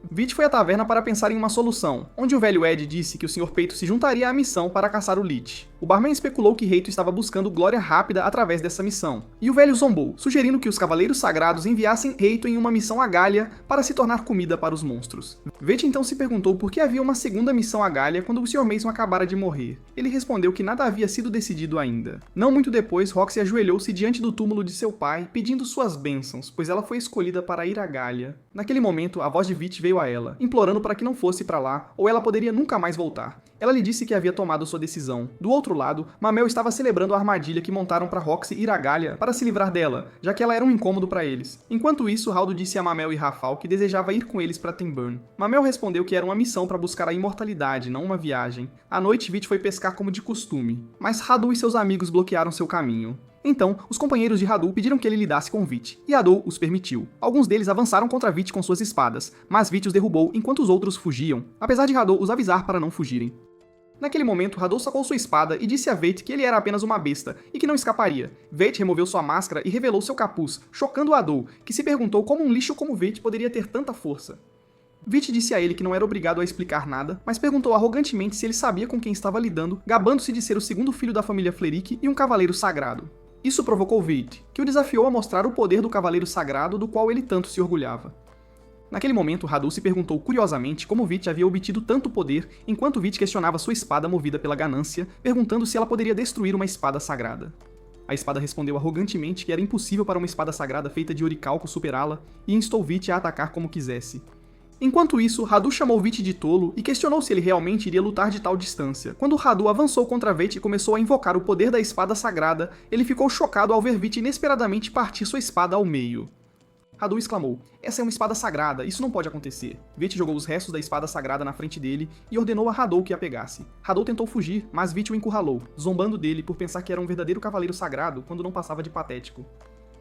Veit foi à taverna para pensar em uma solução, onde o velho Ed disse que o Sr. Peito se juntaria à missão para caçar o Lich. O barman especulou que Reito estava buscando glória rápida através dessa missão, e o velho zombou, sugerindo que os Cavaleiros Sagrados enviassem Reito em uma missão a Galia para se tornar comida para os monstros. Veit então se perguntou por que havia uma segunda missão a Galia quando o Sr. Mason acabara de morrer. Ele respondeu que nada havia sido decidido ainda. Não muito depois, Roxy ajoelhou-se diante do túmulo de seu pai, pedindo suas bênçãos, pois ela foi escolhida para ir a Galia. Naquele momento, a voz de Veit veio a ela, implorando para que não fosse para lá, ou ela poderia nunca mais voltar. Ela lhe disse que havia tomado sua decisão. Do outro lado, Mamel estava celebrando a armadilha que montaram para Roxy ir a Galia para se livrar dela, já que ela era um incômodo para eles. Enquanto isso, Haldo disse a Mamel e Rafal que desejava ir com eles para Tenburn. Mamel respondeu que era uma missão para buscar a imortalidade, não uma viagem. À noite, Veit foi pescar como de costume, mas Hadou e seus amigos bloquearam seu caminho. Então, os companheiros de Hadou pediram que ele lidasse com Veit, e Hadou os permitiu. Alguns deles avançaram contra Veit com suas espadas, mas Veit os derrubou enquanto os outros fugiam, apesar de Hadou os avisar para não fugirem. Naquele momento, Hadou sacou sua espada e disse a Veit que ele era apenas uma besta e que não escaparia. Veit removeu sua máscara e revelou seu capuz, chocando Hadou, que se perguntou como um lixo como Veit poderia ter tanta força. Veit disse a ele que não era obrigado a explicar nada, mas perguntou arrogantemente se ele sabia com quem estava lidando, gabando-se de ser o segundo filho da família Fleric e um cavaleiro sagrado. Isso provocou Veit, que o desafiou a mostrar o poder do cavaleiro sagrado do qual ele tanto se orgulhava. Naquele momento, Hadou se perguntou curiosamente como Veit havia obtido tanto poder, enquanto Veit questionava sua espada movida pela ganância, perguntando se ela poderia destruir uma espada sagrada. A espada respondeu arrogantemente que era impossível para uma espada sagrada feita de oricalco superá-la, e instou Veit a atacar como quisesse. Enquanto isso, Hadou chamou Veit de tolo e questionou se ele realmente iria lutar de tal distância. Quando Hadou avançou contra Veit e começou a invocar o poder da espada sagrada, ele ficou chocado ao ver Veit inesperadamente partir sua espada ao meio. Hadou exclamou: "Essa é uma espada sagrada, isso não pode acontecer." Veit jogou os restos da espada sagrada na frente dele e ordenou a Hadou que a pegasse. Hadou tentou fugir, mas Veit o encurralou, zombando dele por pensar que era um verdadeiro cavaleiro sagrado quando não passava de patético.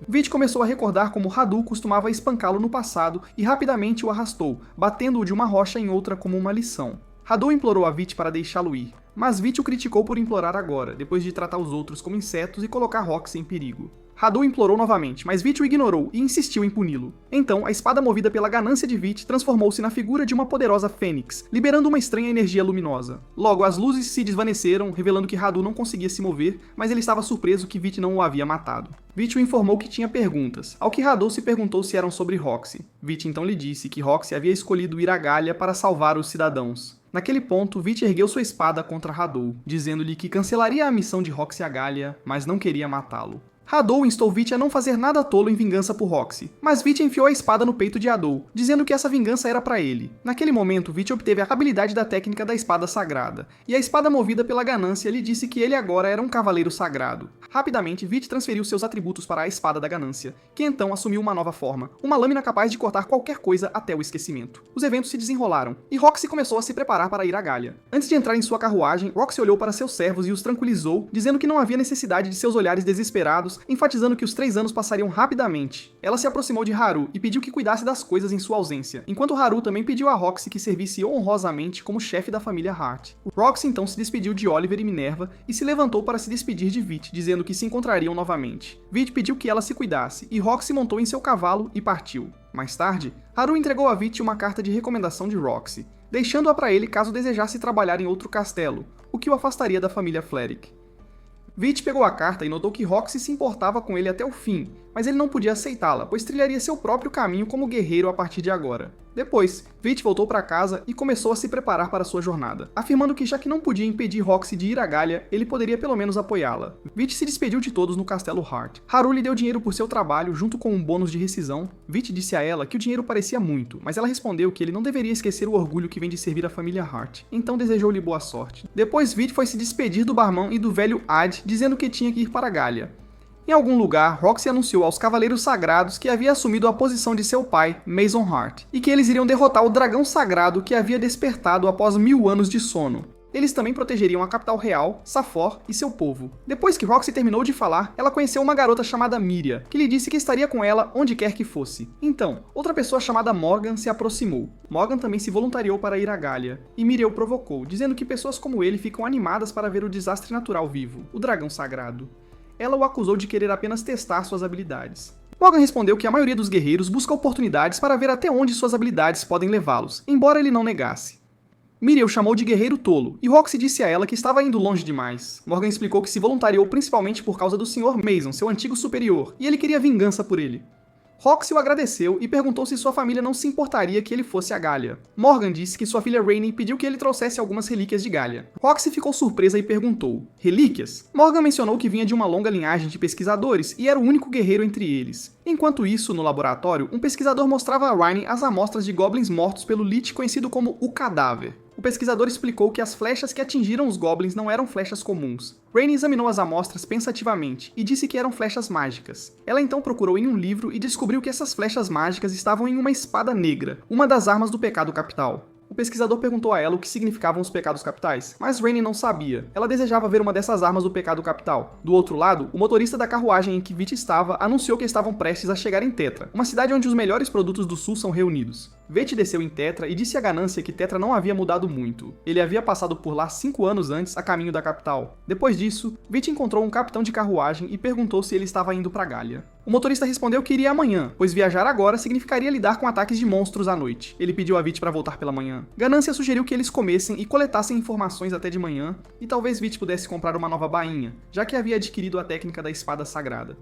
Veit começou a recordar como Hadou costumava espancá-lo no passado e rapidamente o arrastou, batendo-o de uma rocha em outra como uma lição. Hadou implorou a Veit para deixá-lo ir, mas Veit o criticou por implorar agora, depois de tratar os outros como insetos e colocar Roxy em perigo. Hadou implorou novamente, mas Veit o ignorou e insistiu em puni-lo. Então, a espada movida pela ganância de Veit transformou-se na figura de uma poderosa fênix, liberando uma estranha energia luminosa. Logo, as luzes se desvaneceram, revelando que Hadou não conseguia se mover, mas ele estava surpreso que Veit não o havia matado. Veit o informou que tinha perguntas, ao que Hadou se perguntou se eram sobre Roxy. Veit então lhe disse que Roxy havia escolhido ir a Galia para salvar os cidadãos. Naquele ponto, Veit ergueu sua espada contra Hadou, dizendo-lhe que cancelaria a missão de Roxy a Galia, mas não queria matá-lo. Hadou instou Veit a não fazer nada tolo em vingança por Roxy, mas Veit enfiou a espada no peito de Hadou, dizendo que essa vingança era para ele. Naquele momento, Veit obteve a habilidade da técnica da espada sagrada, e a espada movida pela ganância lhe disse que ele agora era um cavaleiro sagrado. Rapidamente, Veit transferiu seus atributos para a espada da ganância, que então assumiu uma nova forma, uma lâmina capaz de cortar qualquer coisa até o esquecimento. Os eventos se desenrolaram, e Roxy começou a se preparar para ir a Galia. Antes de entrar em sua carruagem, Roxy olhou para seus servos e os tranquilizou, dizendo que não havia necessidade de seus olhares desesperados, enfatizando que os 3 anos passariam rapidamente. Ela se aproximou de Haru e pediu que cuidasse das coisas em sua ausência, enquanto Haru também pediu a Roxy que servisse honrosamente como chefe da família Hart. Roxy então se despediu de Oliver e Minerva e se levantou para se despedir de Veit, dizendo que se encontrariam novamente. Veit pediu que ela se cuidasse, e Roxy montou em seu cavalo e partiu. Mais tarde, Haru entregou a Veit uma carta de recomendação de Roxy, deixando-a para ele caso desejasse trabalhar em outro castelo, o que o afastaria da família Fleric. Veit pegou a carta e notou que Roxy se importava com ele até o fim, mas ele não podia aceitá-la, pois trilharia seu próprio caminho como guerreiro a partir de agora. Depois, Veit voltou para casa e começou a se preparar para sua jornada, afirmando que já que não podia impedir Roxy de ir a Galia, ele poderia pelo menos apoiá-la. Veit se despediu de todos no castelo Hart. Haru lhe deu dinheiro por seu trabalho, junto com um bônus de rescisão. Veit disse a ela que o dinheiro parecia muito, mas ela respondeu que ele não deveria esquecer o orgulho que vem de servir a família Hart, então desejou-lhe boa sorte. Depois, Veit foi se despedir do barman e do velho Ad, dizendo que tinha que ir para Galia. Em algum lugar, Roxy anunciou aos Cavaleiros Sagrados que havia assumido a posição de seu pai, Mason Hart, e que eles iriam derrotar o dragão sagrado que havia despertado após 1000 anos de sono. Eles também protegeriam a capital real, Safor e seu povo. Depois que Roxy terminou de falar, ela conheceu uma garota chamada Miria, que lhe disse que estaria com ela onde quer que fosse. Então, outra pessoa chamada Morgan se aproximou. Morgan também se voluntariou para ir a Galia, e Miria o provocou, dizendo que pessoas como ele ficam animadas para ver o desastre natural vivo, o dragão sagrado. Ela o acusou de querer apenas testar suas habilidades. Morgan respondeu que a maioria dos guerreiros busca oportunidades para ver até onde suas habilidades podem levá-los, embora ele não negasse. Miriel chamou de guerreiro tolo, e Roxy disse a ela que estava indo longe demais. Morgan explicou que se voluntariou principalmente por causa do Sr. Mason, seu antigo superior, e ele queria vingança por ele. Roxy o agradeceu e perguntou se sua família não se importaria que ele fosse a Galia. Morgan disse que sua filha Rainey pediu que ele trouxesse algumas relíquias de Galia. Roxy ficou surpresa e perguntou: relíquias? Morgan mencionou que vinha de uma longa linhagem de pesquisadores e era o único guerreiro entre eles. Enquanto isso, no laboratório, um pesquisador mostrava a Rainey as amostras de goblins mortos pelo Lich conhecido como o Cadáver. O pesquisador explicou que as flechas que atingiram os goblins não eram flechas comuns. Rainey examinou as amostras pensativamente e disse que eram flechas mágicas. Ela então procurou em um livro e descobriu que essas flechas mágicas estavam em uma espada negra, uma das armas do pecado capital. O pesquisador perguntou a ela o que significavam os pecados capitais, mas Rainey não sabia. Ela desejava ver uma dessas armas do pecado capital. Do outro lado, o motorista da carruagem em que Vit estava anunciou que estavam prestes a chegar em Tetra, uma cidade onde os melhores produtos do sul são reunidos. Vit desceu em Tetra e disse a Ganância que Tetra não havia mudado muito. Ele havia passado por lá 5 anos antes a caminho da capital. Depois disso, Vit encontrou um capitão de carruagem e perguntou se ele estava indo para Galia. O motorista respondeu que iria amanhã, pois viajar agora significaria lidar com ataques de monstros à noite. Ele pediu a Vit para voltar pela manhã. Ganância sugeriu que eles comessem e coletassem informações até de manhã, e talvez Vit pudesse comprar uma nova bainha, já que havia adquirido a técnica da espada sagrada.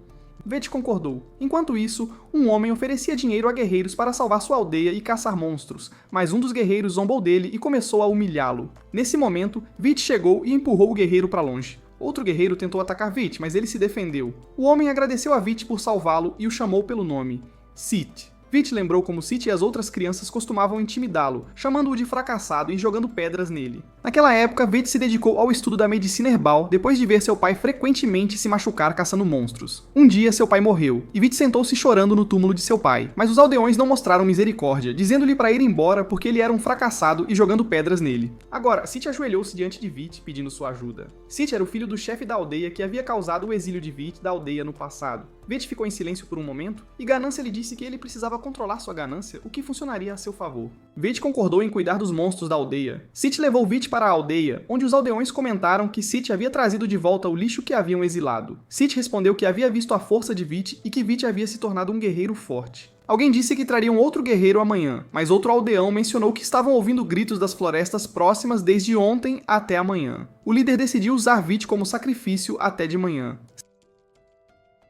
Vit concordou. Enquanto isso, um homem oferecia dinheiro a guerreiros para salvar sua aldeia e caçar monstros, mas um dos guerreiros zombou dele e começou a humilhá-lo. Nesse momento, Vit chegou e empurrou o guerreiro para longe. Outro guerreiro tentou atacar Vit, mas ele se defendeu. O homem agradeceu a Vit por salvá-lo e o chamou pelo nome: Cit. Vit lembrou como Cit e as outras crianças costumavam intimidá-lo, chamando-o de fracassado e jogando pedras nele. Naquela época, Vit se dedicou ao estudo da medicina herbal depois de ver seu pai frequentemente se machucar caçando monstros. Um dia, seu pai morreu, e Vit sentou-se chorando no túmulo de seu pai, mas os aldeões não mostraram misericórdia, dizendo-lhe para ir embora porque ele era um fracassado e jogando pedras nele. Agora, Cit ajoelhou-se diante de Vit, pedindo sua ajuda. Cit era o filho do chefe da aldeia que havia causado o exílio de Vit da aldeia no passado. Vit ficou em silêncio por um momento, e Ganância lhe disse que ele precisava controlar sua ganância, o que funcionaria a seu favor. Vit concordou em cuidar dos monstros da aldeia. Cit levou Vit para a aldeia, onde os aldeões comentaram que Cit havia trazido de volta o lixo que haviam exilado. Cit respondeu que havia visto a força de Vit e que Vit havia se tornado um guerreiro forte. Alguém disse que trariam outro guerreiro amanhã, mas outro aldeão mencionou que estavam ouvindo gritos das florestas próximas desde ontem até amanhã. O líder decidiu usar Vit como sacrifício até de manhã.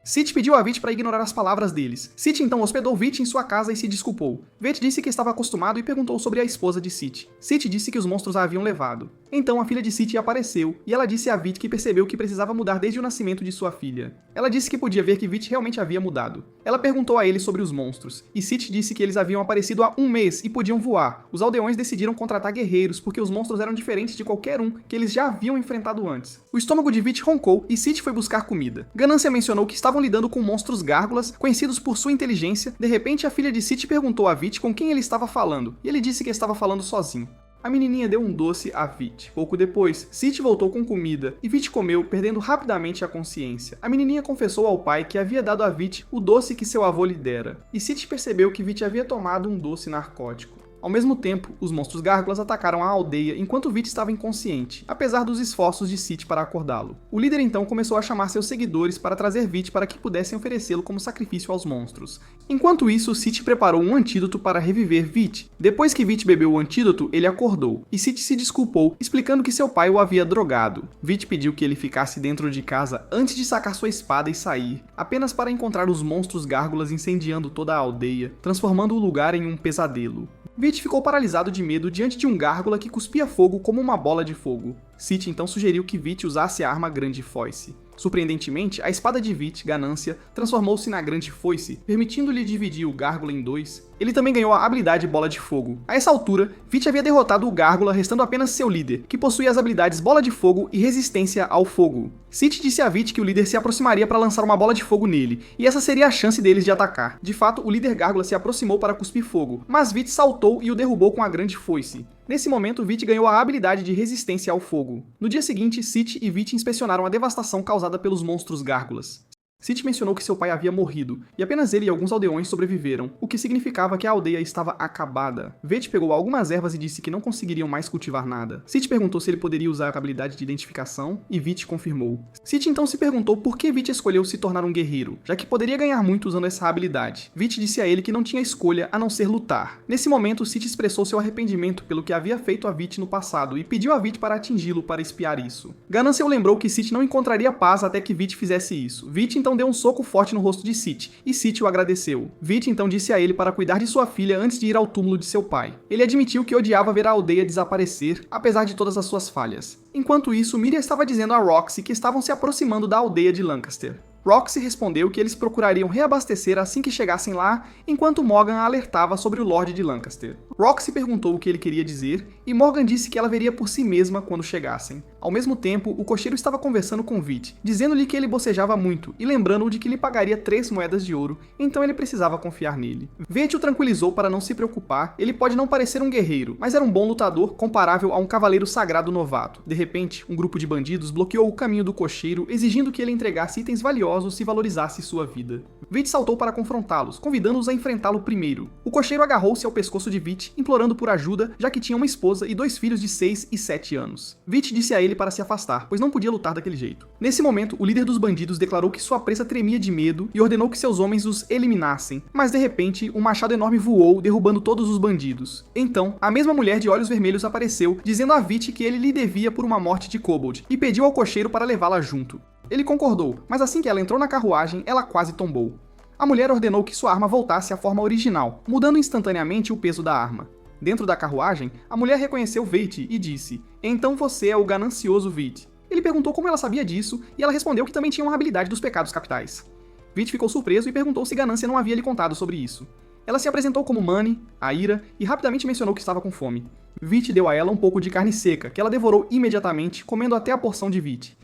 Cit pediu a Vit para ignorar as palavras deles. Cit então hospedou Vit em sua casa e se desculpou. Vit disse que estava acostumado e perguntou sobre a esposa de Cit. Cit disse que os monstros a haviam levado. Então a filha de Cit apareceu, e ela disse a Vit que percebeu que precisava mudar desde o nascimento de sua filha. Ela disse que podia ver que Vit realmente havia mudado. Ela perguntou a ele sobre os monstros, e Cit disse que eles haviam aparecido há um mês e podiam voar. Os aldeões decidiram contratar guerreiros porque os monstros eram diferentes de qualquer um que eles já haviam enfrentado antes. O estômago de Vit roncou e Cit foi buscar comida. Ganância mencionou que estavam lidando com monstros gárgulas, conhecidos por sua inteligência. De repente, a filha de Cit perguntou a Vit com quem ele estava falando, e ele disse que estava falando sozinho. A menininha deu um doce a Vit. Pouco depois, Cit voltou com comida, e Vit comeu, perdendo rapidamente a consciência. A menininha confessou ao pai que havia dado a Vit o doce que seu avô lhe dera, e Cit percebeu que Vit havia tomado um doce narcótico. Ao mesmo tempo, os monstros gárgulas atacaram a aldeia enquanto Vit estava inconsciente, apesar dos esforços de Cit para acordá-lo. O líder então começou a chamar seus seguidores para trazer Vit para que pudessem oferecê-lo como sacrifício aos monstros. Enquanto isso, Cit preparou um antídoto para reviver Vit. Depois que Vit bebeu o antídoto, ele acordou, e Cit se desculpou, explicando que seu pai o havia drogado. Vit pediu que ele ficasse dentro de casa antes de sacar sua espada e sair, apenas para encontrar os monstros gárgulas incendiando toda a aldeia, transformando o lugar em um pesadelo. Vit ficou paralisado de medo diante de um gárgula que cuspia fogo como uma bola de fogo. Cit então sugeriu que Vit usasse a arma Grande Foice. Surpreendentemente, a espada de Vit, Ganância, transformou-se na Grande Foice, permitindo-lhe dividir o gárgula em dois. Ele também ganhou a habilidade Bola de Fogo. A essa altura, Vit havia derrotado o gárgula, restando apenas seu líder, que possuía as habilidades Bola de Fogo e Resistência ao Fogo. Cit disse a Vit que o líder se aproximaria para lançar uma bola de fogo nele, e essa seria a chance deles de atacar. De fato, o líder gárgula se aproximou para cuspir fogo, mas Vit saltou e o derrubou com a Grande Foice. Nesse momento, Vit ganhou a habilidade de Resistência ao Fogo. No dia seguinte, Cit e Vit inspecionaram a devastação causada pelos monstros gárgulas. Cid mencionou que seu pai havia morrido, e apenas ele e alguns aldeões sobreviveram, o que significava que a aldeia estava acabada. Veit pegou algumas ervas e disse que não conseguiriam mais cultivar nada. Cid perguntou se ele poderia usar a habilidade de identificação, e Veit confirmou. Cid então se perguntou por que Veit escolheu se tornar um guerreiro, já que poderia ganhar muito usando essa habilidade. Veit disse a ele que não tinha escolha a não ser lutar. Nesse momento, Cid expressou seu arrependimento pelo que havia feito a Veit no passado, e pediu a Veit para atingi-lo para espiar isso. Ganância o lembrou que Cid não encontraria paz até que Veit fizesse isso. Veit então deu um soco forte no rosto de Cid, e Cid o agradeceu. Veit então disse a ele para cuidar de sua filha antes de ir ao túmulo de seu pai. Ele admitiu que odiava ver a aldeia desaparecer, apesar de todas as suas falhas. Enquanto isso, Miriam estava dizendo a Roxy que estavam se aproximando da aldeia de Lancaster. Roxy respondeu que eles procurariam reabastecer assim que chegassem lá, enquanto Morgan a alertava sobre o Lorde de Lancaster. Roxy perguntou o que ele queria dizer, e Morgan disse que ela veria por si mesma quando chegassem. Ao mesmo tempo, o cocheiro estava conversando com Veit, dizendo-lhe que ele bocejava muito e lembrando-o de que lhe pagaria 3 moedas de ouro, então ele precisava confiar nele. Veit o tranquilizou para não se preocupar, ele pode não parecer um guerreiro, mas era um bom lutador comparável a um cavaleiro sagrado novato. De repente, um grupo de bandidos bloqueou o caminho do cocheiro, exigindo que ele entregasse itens valiosos se valorizasse sua vida. Veit saltou para confrontá-los, convidando-os a enfrentá-lo primeiro. O cocheiro agarrou-se ao pescoço de Veit, implorando por ajuda, já que tinha uma esposa e 2 filhos de 6 e 7 anos. Veit disse a ele para se afastar, pois não podia lutar daquele jeito. Nesse momento, o líder dos bandidos declarou que sua presa tremia de medo e ordenou que seus homens os eliminassem, mas de repente, um machado enorme voou, derrubando todos os bandidos. Então, a mesma mulher de olhos vermelhos apareceu, dizendo a Veit que ele lhe devia por uma morte de Kobold, e pediu ao cocheiro para levá-la junto. Ele concordou, mas assim que ela entrou na carruagem, ela quase tombou. A mulher ordenou que sua arma voltasse à forma original, mudando instantaneamente o peso da arma. Dentro da carruagem, a mulher reconheceu Veit e disse: "Então você é o ganancioso Veit." Ele perguntou como ela sabia disso, e ela respondeu que também tinha uma habilidade dos pecados capitais. Veit ficou surpreso e perguntou se Ganância não havia lhe contado sobre isso. Ela se apresentou como Mani, a ira, e rapidamente mencionou que estava com fome. Veit deu a ela um pouco de carne seca, que ela devorou imediatamente, comendo até a porção de Veit.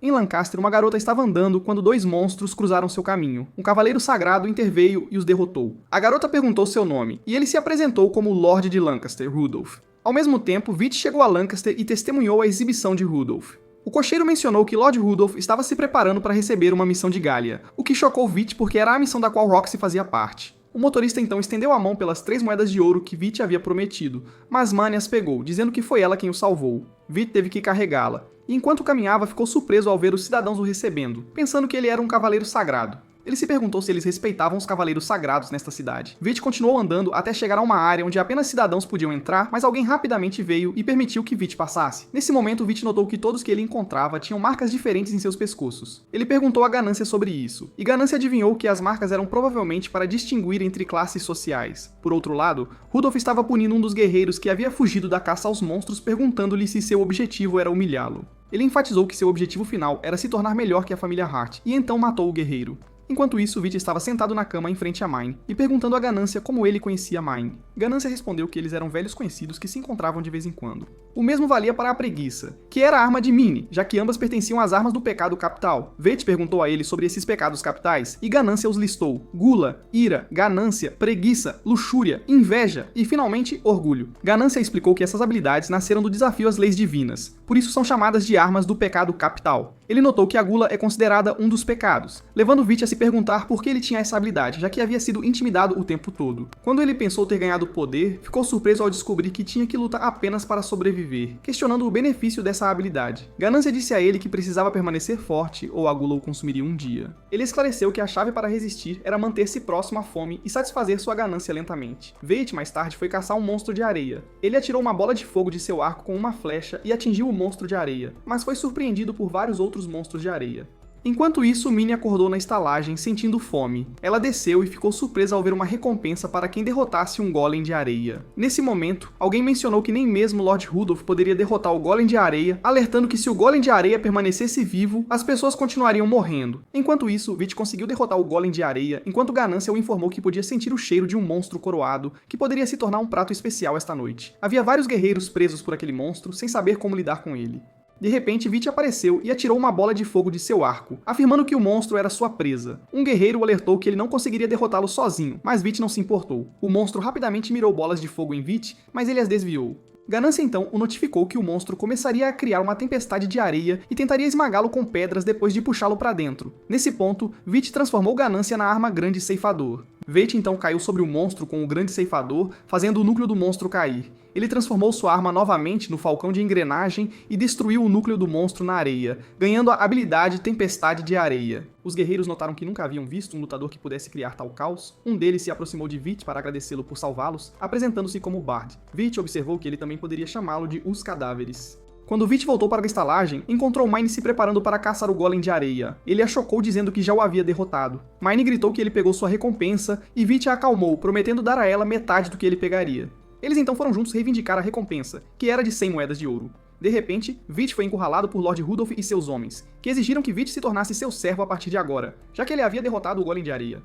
Em Lancaster, uma garota estava andando quando 2 monstros cruzaram seu caminho. Um cavaleiro sagrado interveio e os derrotou. A garota perguntou seu nome, e ele se apresentou como Lorde de Lancaster, Rudolf. Ao mesmo tempo, Veit chegou a Lancaster e testemunhou a exibição de Rudolf. O cocheiro mencionou que Lord Rudolf estava se preparando para receber uma missão de Gallia, o que chocou Veit porque era a missão da qual Roxy fazia parte. O motorista então estendeu a mão pelas 3 moedas de ouro que Veit havia prometido, mas Mani as pegou, dizendo que foi ela quem o salvou. Veit teve que carregá-la, e enquanto caminhava ficou surpreso ao ver os cidadãos o recebendo, pensando que ele era um cavaleiro sagrado. Ele se perguntou se eles respeitavam os cavaleiros sagrados nesta cidade. Veit continuou andando até chegar a uma área onde apenas cidadãos podiam entrar, mas alguém rapidamente veio e permitiu que Veit passasse. Nesse momento, Veit notou que todos que ele encontrava tinham marcas diferentes em seus pescoços. Ele perguntou a Ganância sobre isso, e Ganância adivinhou que as marcas eram provavelmente para distinguir entre classes sociais. Por outro lado, Rudolf estava punindo um dos guerreiros que havia fugido da caça aos monstros, perguntando-lhe se seu objetivo era humilhá-lo. Ele enfatizou que seu objetivo final era se tornar melhor que a família Hart, e então matou o guerreiro. Enquanto isso, Veit estava sentado na cama em frente a Mine, e perguntando a Ganância como ele conhecia Mine. Ganância respondeu que eles eram velhos conhecidos que se encontravam de vez em quando. O mesmo valia para a preguiça, que era a arma de Mine, já que ambas pertenciam às armas do pecado capital. Veit perguntou a ele sobre esses pecados capitais, e Ganância os listou: gula, ira, ganância, preguiça, luxúria, inveja e, finalmente, orgulho. Ganância explicou que essas habilidades nasceram do desafio às leis divinas, por isso são chamadas de armas do pecado capital. Ele notou que a gula é considerada um dos pecados, levando Veit a se perguntar por que ele tinha essa habilidade, já que havia sido intimidado o tempo todo. Quando ele pensou ter ganhado poder, ficou surpreso ao descobrir que tinha que lutar apenas para sobreviver, questionando o benefício dessa habilidade. Ganância disse a ele que precisava permanecer forte ou a gula o consumiria um dia. Ele esclareceu que a chave para resistir era manter-se próximo à fome e satisfazer sua ganância lentamente. Veit, mais tarde, foi caçar um monstro de areia. Ele atirou uma bola de fogo de seu arco com uma flecha e atingiu o monstro de areia, mas foi surpreendido por vários outros monstros de areia. Enquanto isso, Minnie acordou na estalagem, sentindo fome. Ela desceu e ficou surpresa ao ver uma recompensa para quem derrotasse um golem de areia. Nesse momento, alguém mencionou que nem mesmo Lord Rudolf poderia derrotar o golem de areia, alertando que se o golem de areia permanecesse vivo, as pessoas continuariam morrendo. Enquanto isso, Veit conseguiu derrotar o golem de areia, enquanto Ganância o informou que podia sentir o cheiro de um monstro coroado, que poderia se tornar um prato especial esta noite. Havia vários guerreiros presos por aquele monstro, sem saber como lidar com ele. De repente, Veit apareceu e atirou uma bola de fogo de seu arco, afirmando que o monstro era sua presa. Um guerreiro o alertou que ele não conseguiria derrotá-lo sozinho, mas Veit não se importou. O monstro rapidamente mirou bolas de fogo em Veit, mas ele as desviou. Ganância então o notificou que o monstro começaria a criar uma tempestade de areia e tentaria esmagá-lo com pedras depois de puxá-lo para dentro. Nesse ponto, Vit transformou Ganância na arma Grande Ceifador. Veit então caiu sobre o monstro com o Grande Ceifador, fazendo o núcleo do monstro cair. Ele transformou sua arma novamente no Falcão de Engrenagem e destruiu o núcleo do monstro na areia, ganhando a habilidade Tempestade de Areia. Os guerreiros notaram que nunca haviam visto um lutador que pudesse criar tal caos. Um deles se aproximou de Vit para agradecê-lo por salvá-los, apresentando-se como Bard. Vit observou que ele também poderia chamá-lo de Os Cadáveres. Quando Vit voltou para a estalagem, encontrou Mine se preparando para caçar o golem de areia. Ele a chocou dizendo que já o havia derrotado. Mine gritou que ele pegou sua recompensa e Vit a acalmou, prometendo dar a ela metade do que ele pegaria. Eles então foram juntos reivindicar a recompensa, que era de 100 moedas de ouro. De repente, Vit foi encurralado por Lord Rudolph e seus homens, que exigiram que Vit se tornasse seu servo a partir de agora, já que ele havia derrotado o golem de areia.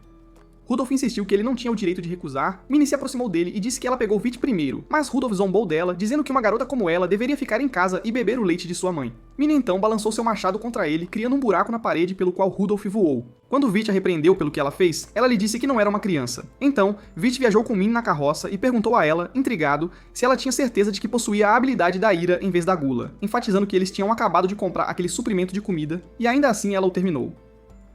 Rudolph insistiu que ele não tinha o direito de recusar. Mine se aproximou dele e disse que ela pegou Vit primeiro, mas Rudolph zombou dela, dizendo que uma garota como ela deveria ficar em casa e beber o leite de sua mãe. Mine então balançou seu machado contra ele, criando um buraco na parede pelo qual Rudolph voou. Quando Vit a repreendeu pelo que ela fez, ela lhe disse que não era uma criança. Então, Vit viajou com Mine na carroça e perguntou a ela, intrigado, se ela tinha certeza de que possuía a habilidade da ira em vez da gula, enfatizando que eles tinham acabado de comprar aquele suprimento de comida, e ainda assim ela o terminou.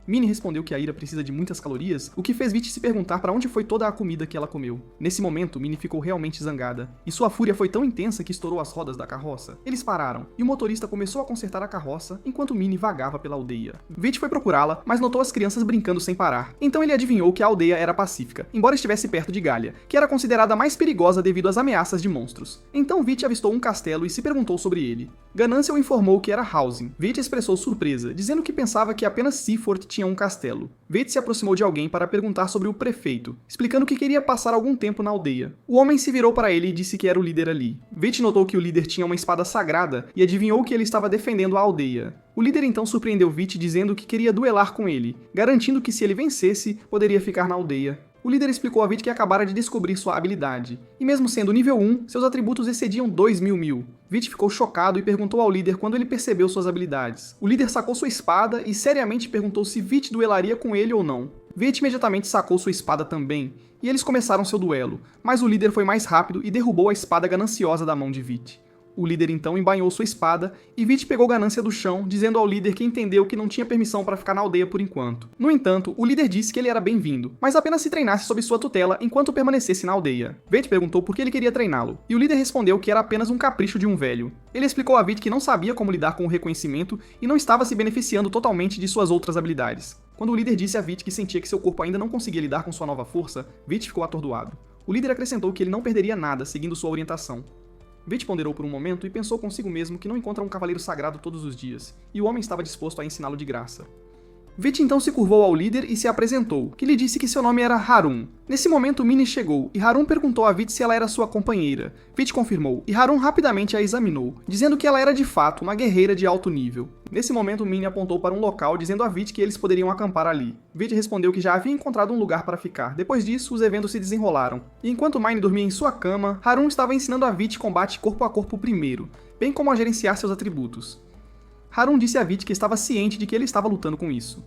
Mine respondeu que a ira precisa de muitas calorias, o que fez Vit se perguntar para onde foi toda a comida que ela comeu. Nesse momento, Mine ficou realmente zangada, e sua fúria foi tão intensa que estourou as rodas da carroça. Eles pararam, e o motorista começou a consertar a carroça enquanto Mine vagava pela aldeia. Vit foi procurá-la, mas notou as crianças brincando sem parar. Então ele adivinhou que a aldeia era pacífica, embora estivesse perto de Galia, que era considerada mais perigosa devido às ameaças de monstros. Então Vit avistou um castelo e se perguntou sobre ele. Ganância o informou que era Housing. Vit expressou surpresa, dizendo que pensava que apenas Seafort tinha um castelo. Veit se aproximou de alguém para perguntar sobre o prefeito, explicando que queria passar algum tempo na aldeia. O homem se virou para ele e disse que era o líder ali. Veit notou que o líder tinha uma espada sagrada e adivinhou que ele estava defendendo a aldeia. O líder então surpreendeu Veit dizendo que queria duelar com ele, garantindo que se ele vencesse, poderia ficar na aldeia. O líder explicou a Veit que acabara de descobrir sua habilidade, e mesmo sendo nível 1, seus atributos excediam 2.000. Veit ficou chocado e perguntou ao líder quando ele percebeu suas habilidades. O líder sacou sua espada e seriamente perguntou se Veit duelaria com ele ou não. Veit imediatamente sacou sua espada também, e eles começaram seu duelo, mas o líder foi mais rápido e derrubou a espada gananciosa da mão de Veit. O líder então embainhou sua espada e Veit pegou Ganância do chão, dizendo ao líder que entendeu que não tinha permissão para ficar na aldeia por enquanto. No entanto, o líder disse que ele era bem-vindo, mas apenas se treinasse sob sua tutela enquanto permanecesse na aldeia. Veit perguntou por que ele queria treiná-lo, e o líder respondeu que era apenas um capricho de um velho. Ele explicou a Veit que não sabia como lidar com o reconhecimento e não estava se beneficiando totalmente de suas outras habilidades. Quando o líder disse a Veit que sentia que seu corpo ainda não conseguia lidar com sua nova força, Veit ficou atordoado. O líder acrescentou que ele não perderia nada seguindo sua orientação. Veit ponderou por um momento e pensou consigo mesmo que não encontra um cavaleiro sagrado todos os dias, e o homem estava disposto a ensiná-lo de graça. Veit então se curvou ao líder e se apresentou, que lhe disse que seu nome era Harun. Nesse momento Mine chegou, e Harun perguntou a Veit se ela era sua companheira. Veit confirmou, e Harun rapidamente a examinou, dizendo que ela era de fato uma guerreira de alto nível. Nesse momento Mine apontou para um local, dizendo a Veit que eles poderiam acampar ali. Veit respondeu que já havia encontrado um lugar para ficar. Depois disso, os eventos se desenrolaram. E enquanto Mine dormia em sua cama, Harun estava ensinando a Veit combate corpo a corpo primeiro, bem como a gerenciar seus atributos. Harun disse a Veit que estava ciente de que ele estava lutando com isso.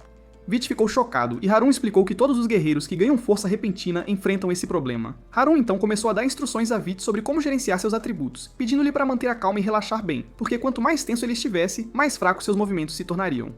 Veit ficou chocado, e Harun explicou que todos os guerreiros que ganham força repentina enfrentam esse problema. Harun então começou a dar instruções a Veit sobre como gerenciar seus atributos, pedindo-lhe para manter a calma e relaxar bem, porque quanto mais tenso ele estivesse, mais fracos seus movimentos se tornariam.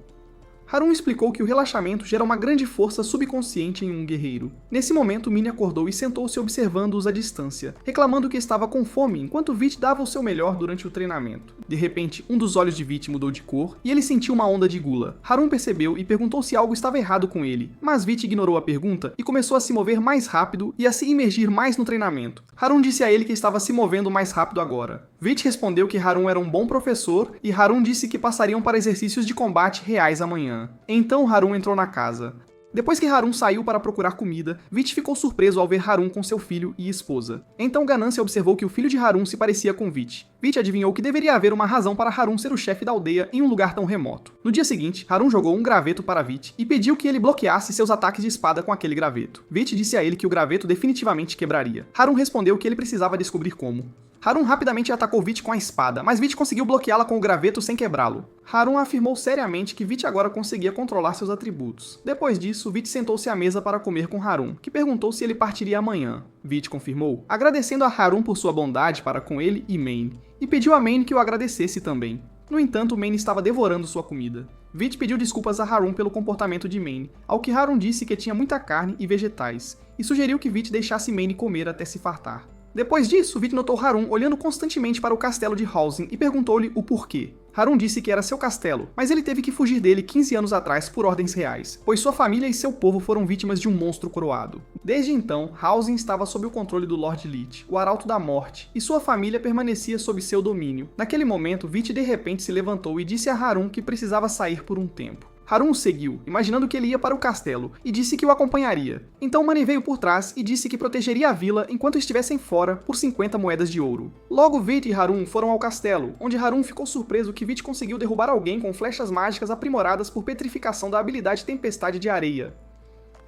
Harun explicou que o relaxamento gera uma grande força subconsciente em um guerreiro. Nesse momento, Mine acordou e sentou-se observando-os à distância, reclamando que estava com fome enquanto Veit dava o seu melhor durante o treinamento. De repente, um dos olhos de Veit mudou de cor e ele sentiu uma onda de gula. Harun percebeu e perguntou se algo estava errado com ele, mas Veit ignorou a pergunta e começou a se mover mais rápido e a se imergir mais no treinamento. Harun disse a ele que estava se movendo mais rápido agora. Veit respondeu que Harun era um bom professor e Harun disse que passariam para exercícios de combate reais amanhã. Então Harun entrou na casa. Depois que Harun saiu para procurar comida, Veit ficou surpreso ao ver Harun com seu filho e esposa. Então Ganância observou que o filho de Harun se parecia com Veit. Veit adivinhou que deveria haver uma razão para Harun ser o chefe da aldeia em um lugar tão remoto. No dia seguinte, Harun jogou um graveto para Veit e pediu que ele bloqueasse seus ataques de espada com aquele graveto. Veit disse a ele que o graveto definitivamente quebraria. Harun respondeu que ele precisava descobrir como. Harun rapidamente atacou Vit com a espada, mas Vit conseguiu bloqueá-la com o graveto sem quebrá-lo. Harun afirmou seriamente que Vit agora conseguia controlar seus atributos. Depois disso, Vit sentou-se à mesa para comer com Harun, que perguntou se ele partiria amanhã. Vit confirmou, agradecendo a Harun por sua bondade para com ele e Mayne, e pediu a Mayne que o agradecesse também. No entanto, Mayne estava devorando sua comida. Vit pediu desculpas a Harun pelo comportamento de Mayne, ao que Harun disse que tinha muita carne e vegetais, e sugeriu que Vit deixasse Mayne comer até se fartar. Depois disso, Vit notou Harun olhando constantemente para o castelo de Halsin e perguntou-lhe o porquê. Harun disse que era seu castelo, mas ele teve que fugir dele 15 anos atrás por ordens reais, pois sua família e seu povo foram vítimas de um monstro coroado. Desde então, Halsin estava sob o controle do Lord Lich, o Arauto da Morte, e sua família permanecia sob seu domínio. Naquele momento, Vit de repente se levantou e disse a Harun que precisava sair por um tempo. Harun o seguiu, imaginando que ele ia para o castelo, e disse que o acompanharia. Então Mani veio por trás e disse que protegeria a vila enquanto estivessem fora por 50 moedas de ouro. Logo Vit e Harun foram ao castelo, onde Harun ficou surpreso que Vit conseguiu derrubar alguém com flechas mágicas aprimoradas por petrificação da habilidade Tempestade de Areia.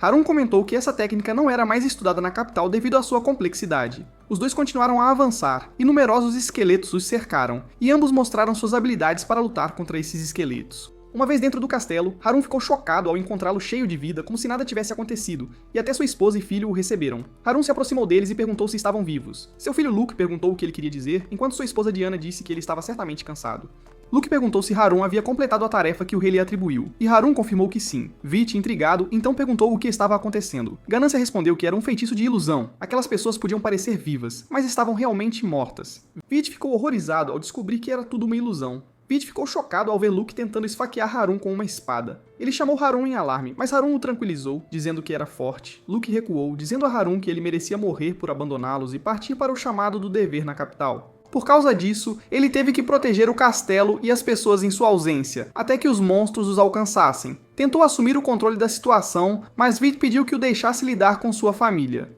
Harun comentou que essa técnica não era mais estudada na capital devido à sua complexidade. Os dois continuaram a avançar, e numerosos esqueletos os cercaram, e ambos mostraram suas habilidades para lutar contra esses esqueletos. Uma vez dentro do castelo, Harun ficou chocado ao encontrá-lo cheio de vida, como se nada tivesse acontecido, e até sua esposa e filho o receberam. Harun se aproximou deles e perguntou se estavam vivos. Seu filho Luke perguntou o que ele queria dizer, enquanto sua esposa Diana disse que ele estava certamente cansado. Luke perguntou se Harun havia completado a tarefa que o rei lhe atribuiu, e Harun confirmou que sim. Vit, intrigado, então perguntou o que estava acontecendo. Ganância respondeu que era um feitiço de ilusão. Aquelas pessoas podiam parecer vivas, mas estavam realmente mortas. Vit ficou horrorizado ao descobrir que era tudo uma ilusão. Vit ficou chocado ao ver Luke tentando esfaquear Harun com uma espada. Ele chamou Harun em alarme, mas Harun o tranquilizou, dizendo que era forte. Luke recuou, dizendo a Harun que ele merecia morrer por abandoná-los e partir para o chamado do dever na capital. Por causa disso, ele teve que proteger o castelo e as pessoas em sua ausência, até que os monstros os alcançassem. Tentou assumir o controle da situação, mas Vit pediu que o deixasse lidar com sua família.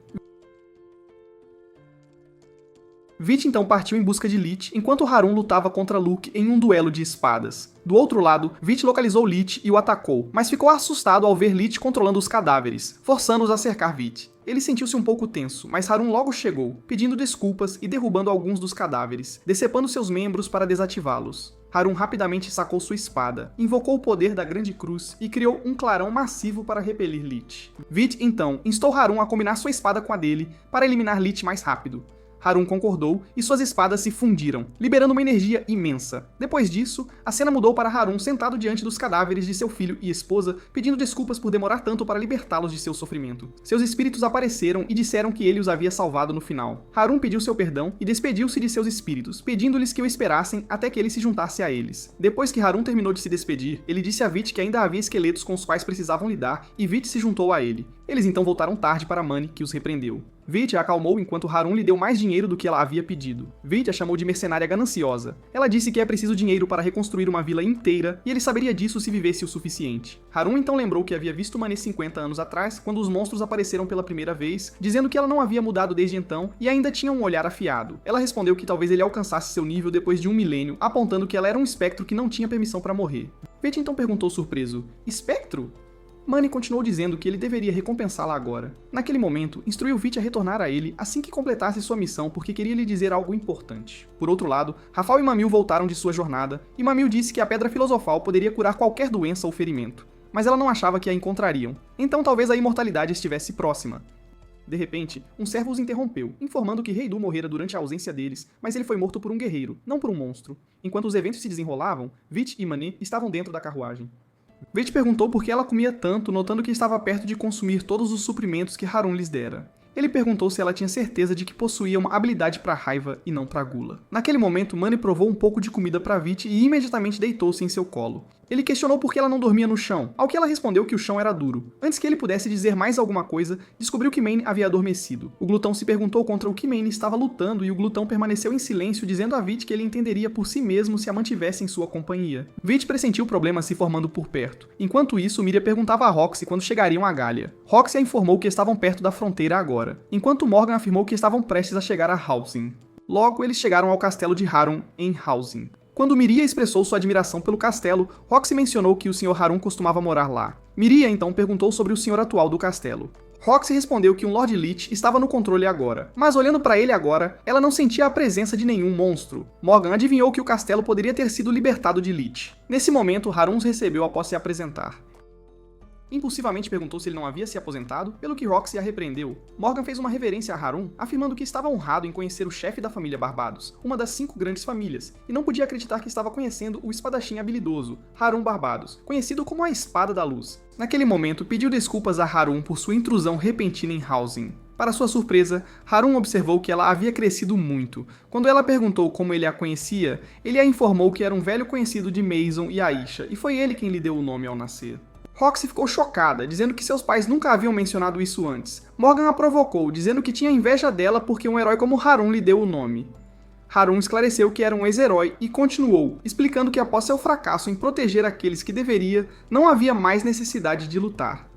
Vit então partiu em busca de Lich, enquanto Harun lutava contra Luke em um duelo de espadas. Do outro lado, Vit localizou Lich e o atacou, mas ficou assustado ao ver Lich controlando os cadáveres, forçando-os a cercar Vit. Ele sentiu-se um pouco tenso, mas Harun logo chegou, pedindo desculpas e derrubando alguns dos cadáveres, decepando seus membros para desativá-los. Harun rapidamente sacou sua espada, invocou o poder da Grande Cruz e criou um clarão massivo para repelir Lich. Vit, então, instou Harun a combinar sua espada com a dele para eliminar Lich mais rápido. Harun concordou e suas espadas se fundiram, liberando uma energia imensa. Depois disso, a cena mudou para Harun sentado diante dos cadáveres de seu filho e esposa, pedindo desculpas por demorar tanto para libertá-los de seu sofrimento. Seus espíritos apareceram e disseram que ele os havia salvado no final. Harun pediu seu perdão e despediu-se de seus espíritos, pedindo-lhes que o esperassem até que ele se juntasse a eles. Depois que Harun terminou de se despedir, ele disse a Vit que ainda havia esqueletos com os quais precisavam lidar e Vit se juntou a ele. Eles então voltaram tarde para Mani, que os repreendeu. Vit a acalmou enquanto Harun lhe deu mais dinheiro do que ela havia pedido. Vit a chamou de mercenária gananciosa. Ela disse que é preciso dinheiro para reconstruir uma vila inteira e ele saberia disso se vivesse o suficiente. Harun então lembrou que havia visto Mani 50 anos atrás, quando os monstros apareceram pela primeira vez, dizendo que ela não havia mudado desde então e ainda tinha um olhar afiado. Ela respondeu que talvez ele alcançasse seu nível depois de 1 milênio, apontando que ela era um espectro que não tinha permissão para morrer. Vit então perguntou surpreso: espectro? Mani continuou dizendo que ele deveria recompensá-la agora. Naquele momento, instruiu Vit a retornar a ele assim que completasse sua missão porque queria lhe dizer algo importante. Por outro lado, Rafal e Mamil voltaram de sua jornada, e Mamil disse que a Pedra Filosofal poderia curar qualquer doença ou ferimento, mas ela não achava que a encontrariam, então talvez a imortalidade estivesse próxima. De repente, um servo os interrompeu, informando que Heidu morrera durante a ausência deles, mas ele foi morto por um guerreiro, não por um monstro. Enquanto os eventos se desenrolavam, Vit e Mani estavam dentro da carruagem. Vit perguntou por que ela comia tanto, notando que estava perto de consumir todos os suprimentos que Harun lhes dera. Ele perguntou se ela tinha certeza de que possuía uma habilidade para raiva e não para gula. Naquele momento, Mani provou um pouco de comida para Vit e imediatamente deitou-se em seu colo. Ele questionou por que ela não dormia no chão, ao que ela respondeu que o chão era duro. Antes que ele pudesse dizer mais alguma coisa, descobriu que Mayne havia adormecido. O glutão se perguntou contra o que Mayne estava lutando e o glutão permaneceu em silêncio, dizendo a Vit que ele entenderia por si mesmo se a mantivesse em sua companhia. Vit pressentiu o problema se formando por perto. Enquanto isso, Miria perguntava a Roxy quando chegariam a Galia. Roxy a informou que estavam perto da fronteira agora, enquanto Morgan afirmou que estavam prestes a chegar a Halsin. Logo, eles chegaram ao castelo de Harun em Halsin. Quando Miria expressou sua admiração pelo castelo, Roxy mencionou que o Sr. Harun costumava morar lá. Miria então perguntou sobre o senhor atual do castelo. Roxy respondeu que um Lord Lich estava no controle agora, mas olhando para ele agora, ela não sentia a presença de nenhum monstro. Morgan adivinhou que o castelo poderia ter sido libertado de Lich. Nesse momento, Harun os recebeu após se apresentar. Impulsivamente perguntou se ele não havia se aposentado, pelo que Roxy a repreendeu. Morgan fez uma reverência a Harun, afirmando que estava honrado em conhecer o chefe da família Barbados, uma das 5 grandes famílias, e não podia acreditar que estava conhecendo o espadachim habilidoso, Harun Barbados, conhecido como a Espada da Luz. Naquele momento, pediu desculpas a Harun por sua intrusão repentina em Housing. Para sua surpresa, Harun observou que ela havia crescido muito. Quando ela perguntou como ele a conhecia, ele a informou que era um velho conhecido de Mason e Aisha, e foi ele quem lhe deu o nome ao nascer. Roxy ficou chocada, dizendo que seus pais nunca haviam mencionado isso antes. Morgan a provocou, dizendo que tinha inveja dela porque um herói como Harun lhe deu o nome. Harun esclareceu que era um ex-herói e continuou, explicando que após seu fracasso em proteger aqueles que deveria, não havia mais necessidade de lutar.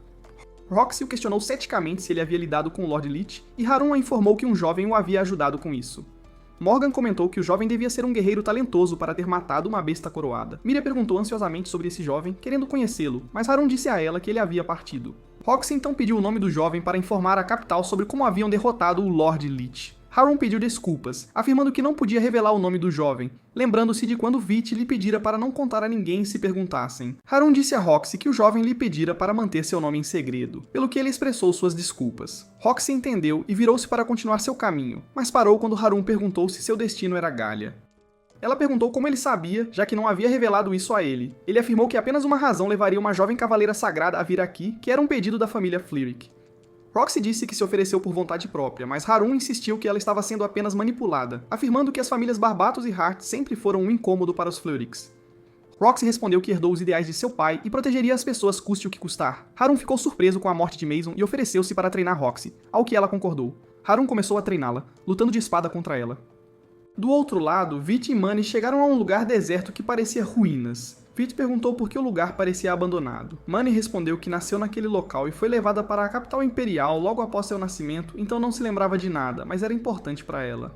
Roxy o questionou ceticamente se ele havia lidado com o Lord Lich, e Harun a informou que um jovem o havia ajudado com isso. Morgan comentou que o jovem devia ser um guerreiro talentoso para ter matado uma besta coroada. Miria perguntou ansiosamente sobre esse jovem, querendo conhecê-lo, mas Harun disse a ela que ele havia partido. Roxy então pediu o nome do jovem para informar a capital sobre como haviam derrotado o Lord Lich. Harun pediu desculpas, afirmando que não podia revelar o nome do jovem, lembrando-se de quando Vit lhe pedira para não contar a ninguém se perguntassem. Harun disse a Roxy que o jovem lhe pedira para manter seu nome em segredo, pelo que ele expressou suas desculpas. Roxy entendeu e virou-se para continuar seu caminho, mas parou quando Harun perguntou se seu destino era Galia. Ela perguntou como ele sabia, já que não havia revelado isso a ele. Ele afirmou que apenas uma razão levaria uma jovem cavaleira sagrada a vir aqui, que era um pedido da família Flitwick. Roxy disse que se ofereceu por vontade própria, mas Harun insistiu que ela estava sendo apenas manipulada, afirmando que as famílias Barbatos e Hart sempre foram um incômodo para os Flitwicks. Roxy respondeu que herdou os ideais de seu pai e protegeria as pessoas custe o que custar. Harun ficou surpreso com a morte de Mason e ofereceu-se para treinar Roxy, ao que ela concordou. Harun começou a treiná-la, lutando de espada contra ela. Do outro lado, Vit e Mani chegaram a um lugar deserto que parecia ruínas. Vit perguntou por que o lugar parecia abandonado. Mani respondeu que nasceu naquele local e foi levada para a capital imperial logo após seu nascimento, então não se lembrava de nada, mas era importante para ela.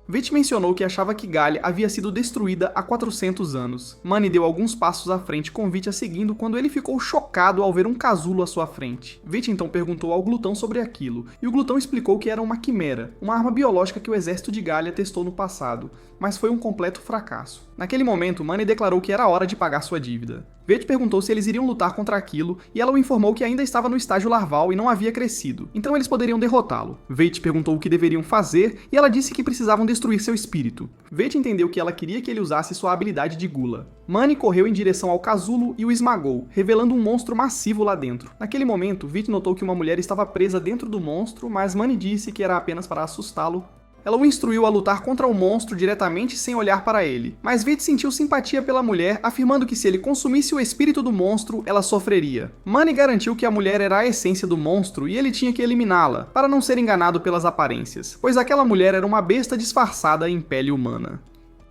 Vit mencionou que achava que Galia havia sido destruída há 400 anos. Mani deu alguns passos à frente com Vit a seguindo quando ele ficou chocado ao ver um casulo à sua frente. Vit então perguntou ao Glutão sobre aquilo, e o Glutão explicou que era uma quimera, uma arma biológica que o exército de Galia testou no passado, mas foi um completo fracasso. Naquele momento, Mani declarou que era hora de pagar sua dívida. Vit perguntou se eles iriam lutar contra aquilo, e ela o informou que ainda estava no estágio larval e não havia crescido, então eles poderiam derrotá-lo. Vit perguntou o que deveriam fazer, e ela disse que precisavam destruir seu espírito. Vit entendeu que ela queria que ele usasse sua habilidade de gula. Mani correu em direção ao casulo e o esmagou, revelando um monstro massivo lá dentro. Naquele momento, Vit notou que uma mulher estava presa dentro do monstro, mas Mani disse que era apenas para assustá-lo. Ela o instruiu a lutar contra o monstro diretamente sem olhar para ele, mas Vit sentiu simpatia pela mulher, afirmando que se ele consumisse o espírito do monstro, ela sofreria. Mani garantiu que a mulher era a essência do monstro e ele tinha que eliminá-la, para não ser enganado pelas aparências, pois aquela mulher era uma besta disfarçada em pele humana.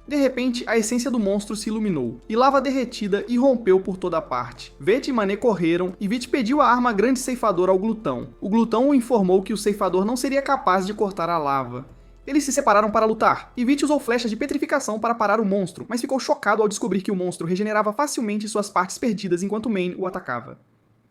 De repente, a essência do monstro se iluminou, e lava derretida irrompeu por toda parte. Vit e Mani correram, e Vit pediu a arma grande ceifadora ao Glutão. O Glutão o informou que o ceifador não seria capaz de cortar a lava. Eles se separaram para lutar, e Vit usou flechas de petrificação para parar o monstro, mas ficou chocado ao descobrir que o monstro regenerava facilmente suas partes perdidas enquanto Maine o atacava.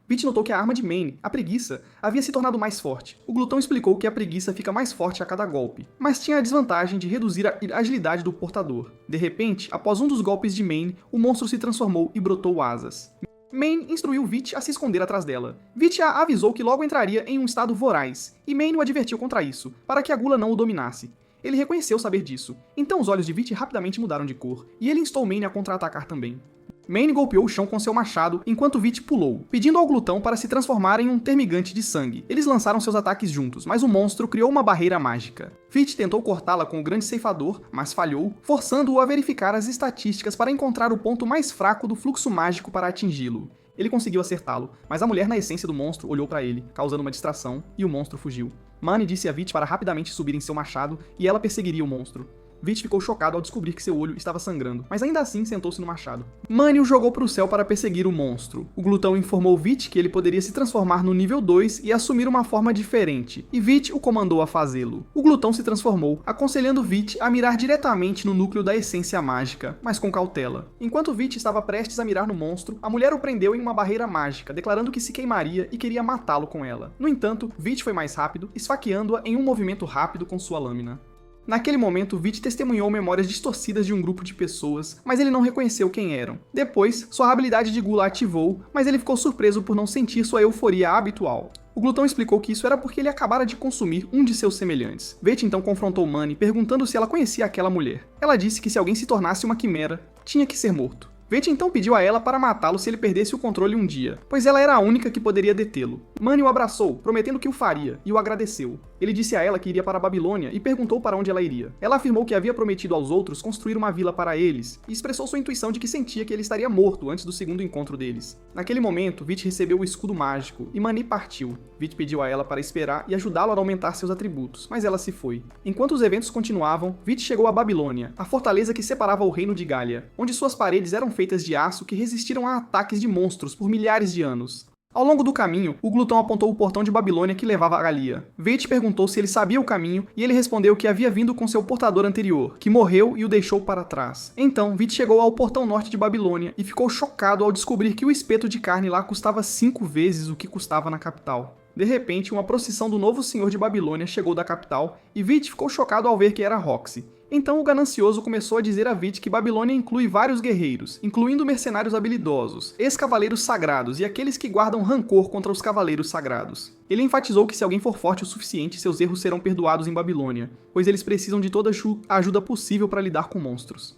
Vit notou que a arma de Maine, a preguiça, havia se tornado mais forte. O Glutão explicou que a preguiça fica mais forte a cada golpe, mas tinha a desvantagem de reduzir a agilidade do portador. De repente, após um dos golpes de Maine, o monstro se transformou e brotou asas. Maine instruiu Vit a se esconder atrás dela. Vit a avisou que logo entraria em um estado voraz, e Maine o advertiu contra isso, para que a gula não o dominasse. Ele reconheceu saber disso, então os olhos de Vit rapidamente mudaram de cor, e ele instou Maine a contra-atacar também. Maine golpeou o chão com seu machado enquanto Vit pulou, pedindo ao Glutão para se transformar em um termigante de sangue. Eles lançaram seus ataques juntos, mas o monstro criou uma barreira mágica. Vit tentou cortá-la com o grande ceifador, mas falhou, forçando-o a verificar as estatísticas para encontrar o ponto mais fraco do fluxo mágico para atingi-lo. Ele conseguiu acertá-lo, mas a mulher na essência do monstro olhou para ele, causando uma distração, e o monstro fugiu. Mani disse a Vit para rapidamente subir em seu machado, e ela perseguiria o monstro. Vit ficou chocado ao descobrir que seu olho estava sangrando, mas ainda assim sentou-se no machado. Mani o jogou para o céu para perseguir o monstro. O glutão informou Vit que ele poderia se transformar no nível 2 e assumir uma forma diferente, e Vit o comandou a fazê-lo. O glutão se transformou, aconselhando Vit a mirar diretamente no núcleo da essência mágica, mas com cautela. Enquanto Vit estava prestes a mirar no monstro, a mulher o prendeu em uma barreira mágica, declarando que se queimaria e queria matá-lo com ela. No entanto, Vit foi mais rápido, esfaqueando-a em um movimento rápido com sua lâmina. Naquele momento, Vit testemunhou memórias distorcidas de um grupo de pessoas, mas ele não reconheceu quem eram. Depois, sua habilidade de gula ativou, mas ele ficou surpreso por não sentir sua euforia habitual. O glutão explicou que isso era porque ele acabara de consumir um de seus semelhantes. Vit então confrontou Mani, perguntando se ela conhecia aquela mulher. Ela disse que se alguém se tornasse uma quimera, tinha que ser morto. Vit então pediu a ela para matá-lo se ele perdesse o controle um dia, pois ela era a única que poderia detê-lo. Mani o abraçou, prometendo que o faria, e o agradeceu. Ele disse a ela que iria para a Babilônia e perguntou para onde ela iria. Ela afirmou que havia prometido aos outros construir uma vila para eles, e expressou sua intuição de que sentia que ele estaria morto antes do segundo encontro deles. Naquele momento, Vit recebeu o escudo mágico, e Mani partiu. Vit pediu a ela para esperar e ajudá-lo a aumentar seus atributos, mas ela se foi. Enquanto os eventos continuavam, Vit chegou a Babilônia, a fortaleza que separava o reino de Gália, onde suas paredes eram feitas de aço que resistiram a ataques de monstros por milhares de anos. Ao longo do caminho, o glutão apontou o portão de Babilônia que levava a Galia. Vit perguntou se ele sabia o caminho e ele respondeu que havia vindo com seu portador anterior, que morreu e o deixou para trás. Então, Vit chegou ao portão norte de Babilônia e ficou chocado ao descobrir que o espeto de carne lá custava 5 vezes o que custava na capital. De repente, uma procissão do novo senhor de Babilônia chegou da capital e Vit ficou chocado ao ver que era Roxy. Então o ganancioso começou a dizer a Vit que Babilônia inclui vários guerreiros, incluindo mercenários habilidosos, ex-cavaleiros sagrados e aqueles que guardam rancor contra os cavaleiros sagrados. Ele enfatizou que se alguém for forte o suficiente, seus erros serão perdoados em Babilônia, pois eles precisam de toda a ajuda possível para lidar com monstros.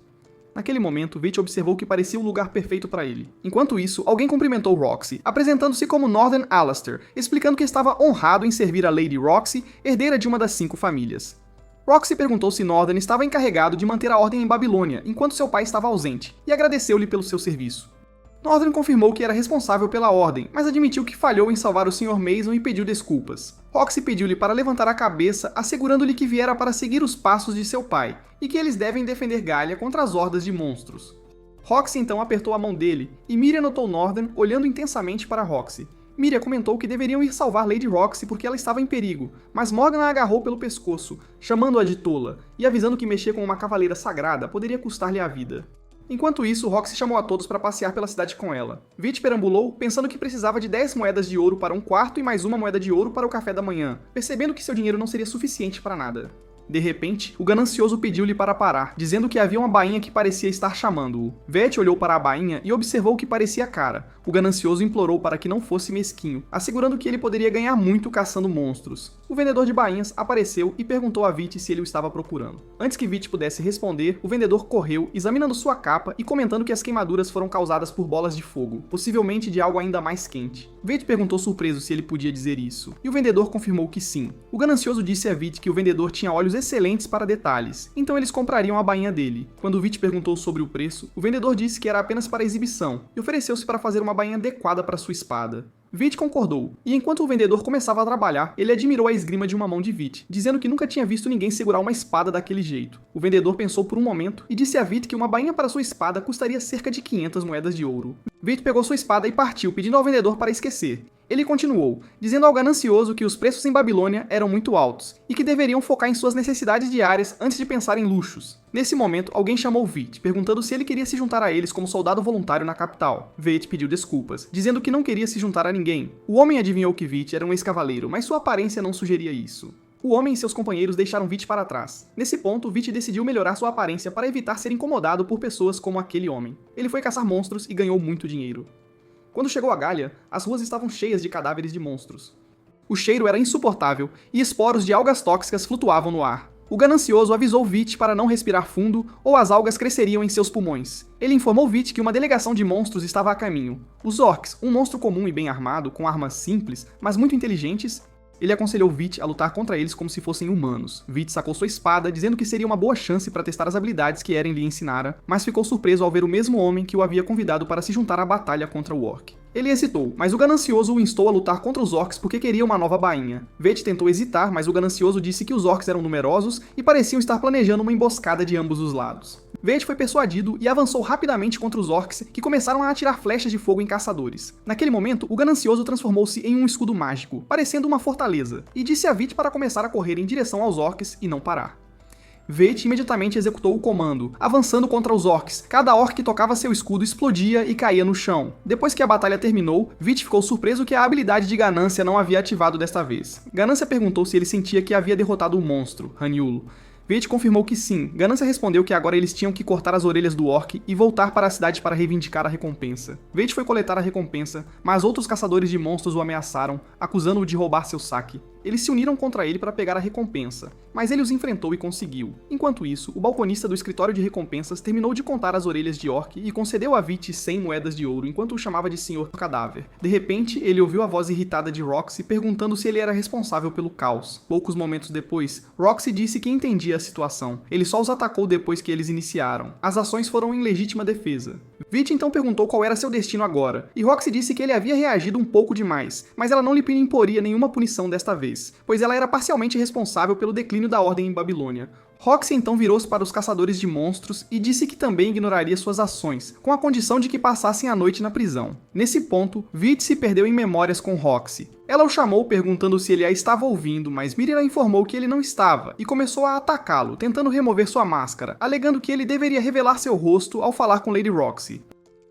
Naquele momento, Vit observou que parecia o lugar perfeito para ele. Enquanto isso, alguém cumprimentou Roxy, apresentando-se como Northern Alastair, explicando que estava honrado em servir a Lady Roxy, herdeira de uma das 5 famílias. Roxy perguntou se Northern estava encarregado de manter a ordem em Babilônia enquanto seu pai estava ausente, e agradeceu-lhe pelo seu serviço. Northern confirmou que era responsável pela ordem, mas admitiu que falhou em salvar o Sr. Mason e pediu desculpas. Roxy pediu-lhe para levantar a cabeça, assegurando-lhe que viera para seguir os passos de seu pai, e que eles devem defender Gália contra as hordas de monstros. Roxy então apertou a mão dele, e Miriam notou Northern olhando intensamente para Roxy. Miriam comentou que deveriam ir salvar Lady Roxy porque ela estava em perigo, mas Morgan a agarrou pelo pescoço, chamando-a de tola, e avisando que mexer com uma cavaleira sagrada poderia custar-lhe a vida. Enquanto isso, Roxy chamou a todos para passear pela cidade com ela. Vit perambulou, pensando que precisava de 10 moedas de ouro para um quarto e mais uma moeda de ouro para o café da manhã, percebendo que seu dinheiro não seria suficiente para nada. De repente, o ganancioso pediu-lhe para parar, dizendo que havia uma bainha que parecia estar chamando-o. Vete olhou para a bainha e observou que parecia cara. O ganancioso implorou para que não fosse mesquinho, assegurando que ele poderia ganhar muito caçando monstros. O vendedor de bainhas apareceu e perguntou a Vit se ele o estava procurando. Antes que Vit pudesse responder, o vendedor correu, examinando sua capa e comentando que as queimaduras foram causadas por bolas de fogo, possivelmente de algo ainda mais quente. Vit perguntou surpreso se ele podia dizer isso, e o vendedor confirmou que sim. O ganancioso disse a Vit que o vendedor tinha olhos excelentes para detalhes, então eles comprariam a bainha dele. Quando Vit perguntou sobre o preço, o vendedor disse que era apenas para exibição, e ofereceu-se para fazer uma bainha adequada para sua espada. Vit concordou, e enquanto o vendedor começava a trabalhar, ele admirou a esgrima de uma mão de Vit, dizendo que nunca tinha visto ninguém segurar uma espada daquele jeito. O vendedor pensou por um momento e disse a Vit que uma bainha para sua espada custaria cerca de 500 moedas de ouro. Vit pegou sua espada e partiu, pedindo ao vendedor para esquecer. Ele continuou, dizendo ao ganancioso que os preços em Babilônia eram muito altos, e que deveriam focar em suas necessidades diárias antes de pensar em luxos. Nesse momento, alguém chamou Vit, perguntando se ele queria se juntar a eles como soldado voluntário na capital. Vit pediu desculpas, dizendo que não queria se juntar a ninguém. O homem adivinhou que Vit era um ex-cavaleiro, mas sua aparência não sugeria isso. O homem e seus companheiros deixaram Vit para trás. Nesse ponto, Vit decidiu melhorar sua aparência para evitar ser incomodado por pessoas como aquele homem. Ele foi caçar monstros e ganhou muito dinheiro. Quando chegou a Gália, as ruas estavam cheias de cadáveres de monstros. O cheiro era insuportável e esporos de algas tóxicas flutuavam no ar. O ganancioso avisou Vit para não respirar fundo ou as algas cresceriam em seus pulmões. Ele informou Vit que uma delegação de monstros estava a caminho. Os orcs, um monstro comum e bem armado, com armas simples, mas muito inteligentes. Ele aconselhou Vit a lutar contra eles como se fossem humanos. Vit sacou sua espada, dizendo que seria uma boa chance para testar as habilidades que Eren lhe ensinara, mas ficou surpreso ao ver o mesmo homem que o havia convidado para se juntar à batalha contra o orc. Ele hesitou, mas o ganancioso o instou a lutar contra os orcs porque queria uma nova bainha. Vete tentou hesitar, mas o ganancioso disse que os orcs eram numerosos e pareciam estar planejando uma emboscada de ambos os lados. Vete foi persuadido e avançou rapidamente contra os orcs, que começaram a atirar flechas de fogo em caçadores. Naquele momento, o ganancioso transformou-se em um escudo mágico, parecendo uma fortaleza, e disse a Vete para começar a correr em direção aos orcs e não parar. Vete imediatamente executou o comando, avançando contra os orcs. Cada orc que tocava seu escudo explodia e caía no chão. Depois que a batalha terminou, Vete ficou surpreso que a habilidade de Ganância não havia ativado desta vez. Ganância perguntou se ele sentia que havia derrotado o monstro, Haniulo. Vete confirmou que sim. Ganância respondeu que agora eles tinham que cortar as orelhas do orc e voltar para a cidade para reivindicar a recompensa. Vete foi coletar a recompensa, mas outros caçadores de monstros o ameaçaram, acusando-o de roubar seu saque. Eles se uniram contra ele para pegar a recompensa, mas ele os enfrentou e conseguiu. Enquanto isso, o balconista do escritório de recompensas terminou de contar as orelhas de orc e concedeu a Vete 100 moedas de ouro enquanto o chamava de Senhor Cadáver. De repente, ele ouviu a voz irritada de Roxy perguntando se ele era responsável pelo caos. Poucos momentos depois, Roxy disse que entendia a situação. Ele só os atacou depois que eles iniciaram. As ações foram em legítima defesa. Vete então perguntou qual era seu destino agora, e Roxy disse que ele havia reagido um pouco demais, mas ela não lhe imporia nenhuma punição desta vez, pois ela era parcialmente responsável pelo declínio da Ordem em Babilônia. Roxy então virou-se para os caçadores de monstros e disse que também ignoraria suas ações, com a condição de que passassem a noite na prisão. Nesse ponto, Vete se perdeu em memórias com Roxy. Ela o chamou perguntando se ele a estava ouvindo, mas Miriam informou que ele não estava e começou a atacá-lo, tentando remover sua máscara, alegando que ele deveria revelar seu rosto ao falar com Lady Roxy.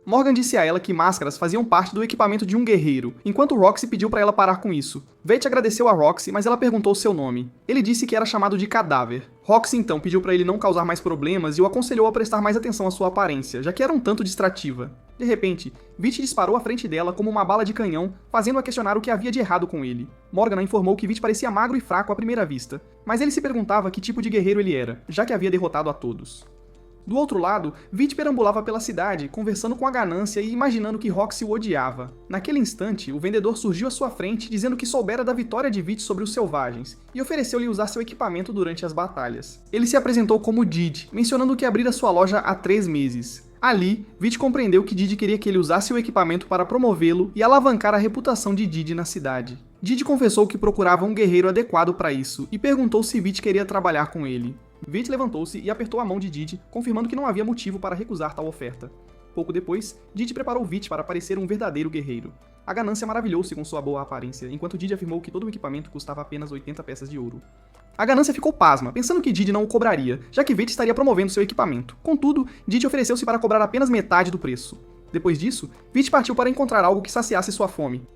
Morgan disse a ela que máscaras faziam parte do equipamento de um guerreiro, enquanto Roxy pediu para ela parar com isso. Vete agradeceu a Roxy, mas ela perguntou seu nome. Ele disse que era chamado de Cadáver. Roxy então pediu para ele não causar mais problemas e o aconselhou a prestar mais atenção à sua aparência, já que era um tanto distrativa. De repente, Vete disparou à frente dela como uma bala de canhão, fazendo-a questionar o que havia de errado com ele. Morgan informou que Vete parecia magro e fraco à primeira vista, mas ele se perguntava que tipo de guerreiro ele era, já que havia derrotado a todos. Do outro lado, Vete perambulava pela cidade, conversando com a Ganância e imaginando que Roxy o odiava. Naquele instante, o vendedor surgiu à sua frente dizendo que soubera da vitória de Vete sobre os selvagens, e ofereceu-lhe usar seu equipamento durante as batalhas. Ele se apresentou como Did, mencionando que abrira sua loja há 3 meses. Ali, Vete compreendeu que Did queria que ele usasse o equipamento para promovê-lo e alavancar a reputação de Did na cidade. Did confessou que procurava um guerreiro adequado para isso, e perguntou se Vete queria trabalhar com ele. Vete levantou-se e apertou a mão de Did, confirmando que não havia motivo para recusar tal oferta. Pouco depois, Did preparou Vete para parecer um verdadeiro guerreiro. A Ganância maravilhou-se com sua boa aparência, enquanto Did afirmou que todo o equipamento custava apenas 80 peças de ouro. A Ganância ficou pasma, pensando que Did não o cobraria, já que Vete estaria promovendo seu equipamento. Contudo, Did ofereceu-se para cobrar apenas metade do preço. Depois disso, Vete partiu para encontrar algo que saciasse sua fome.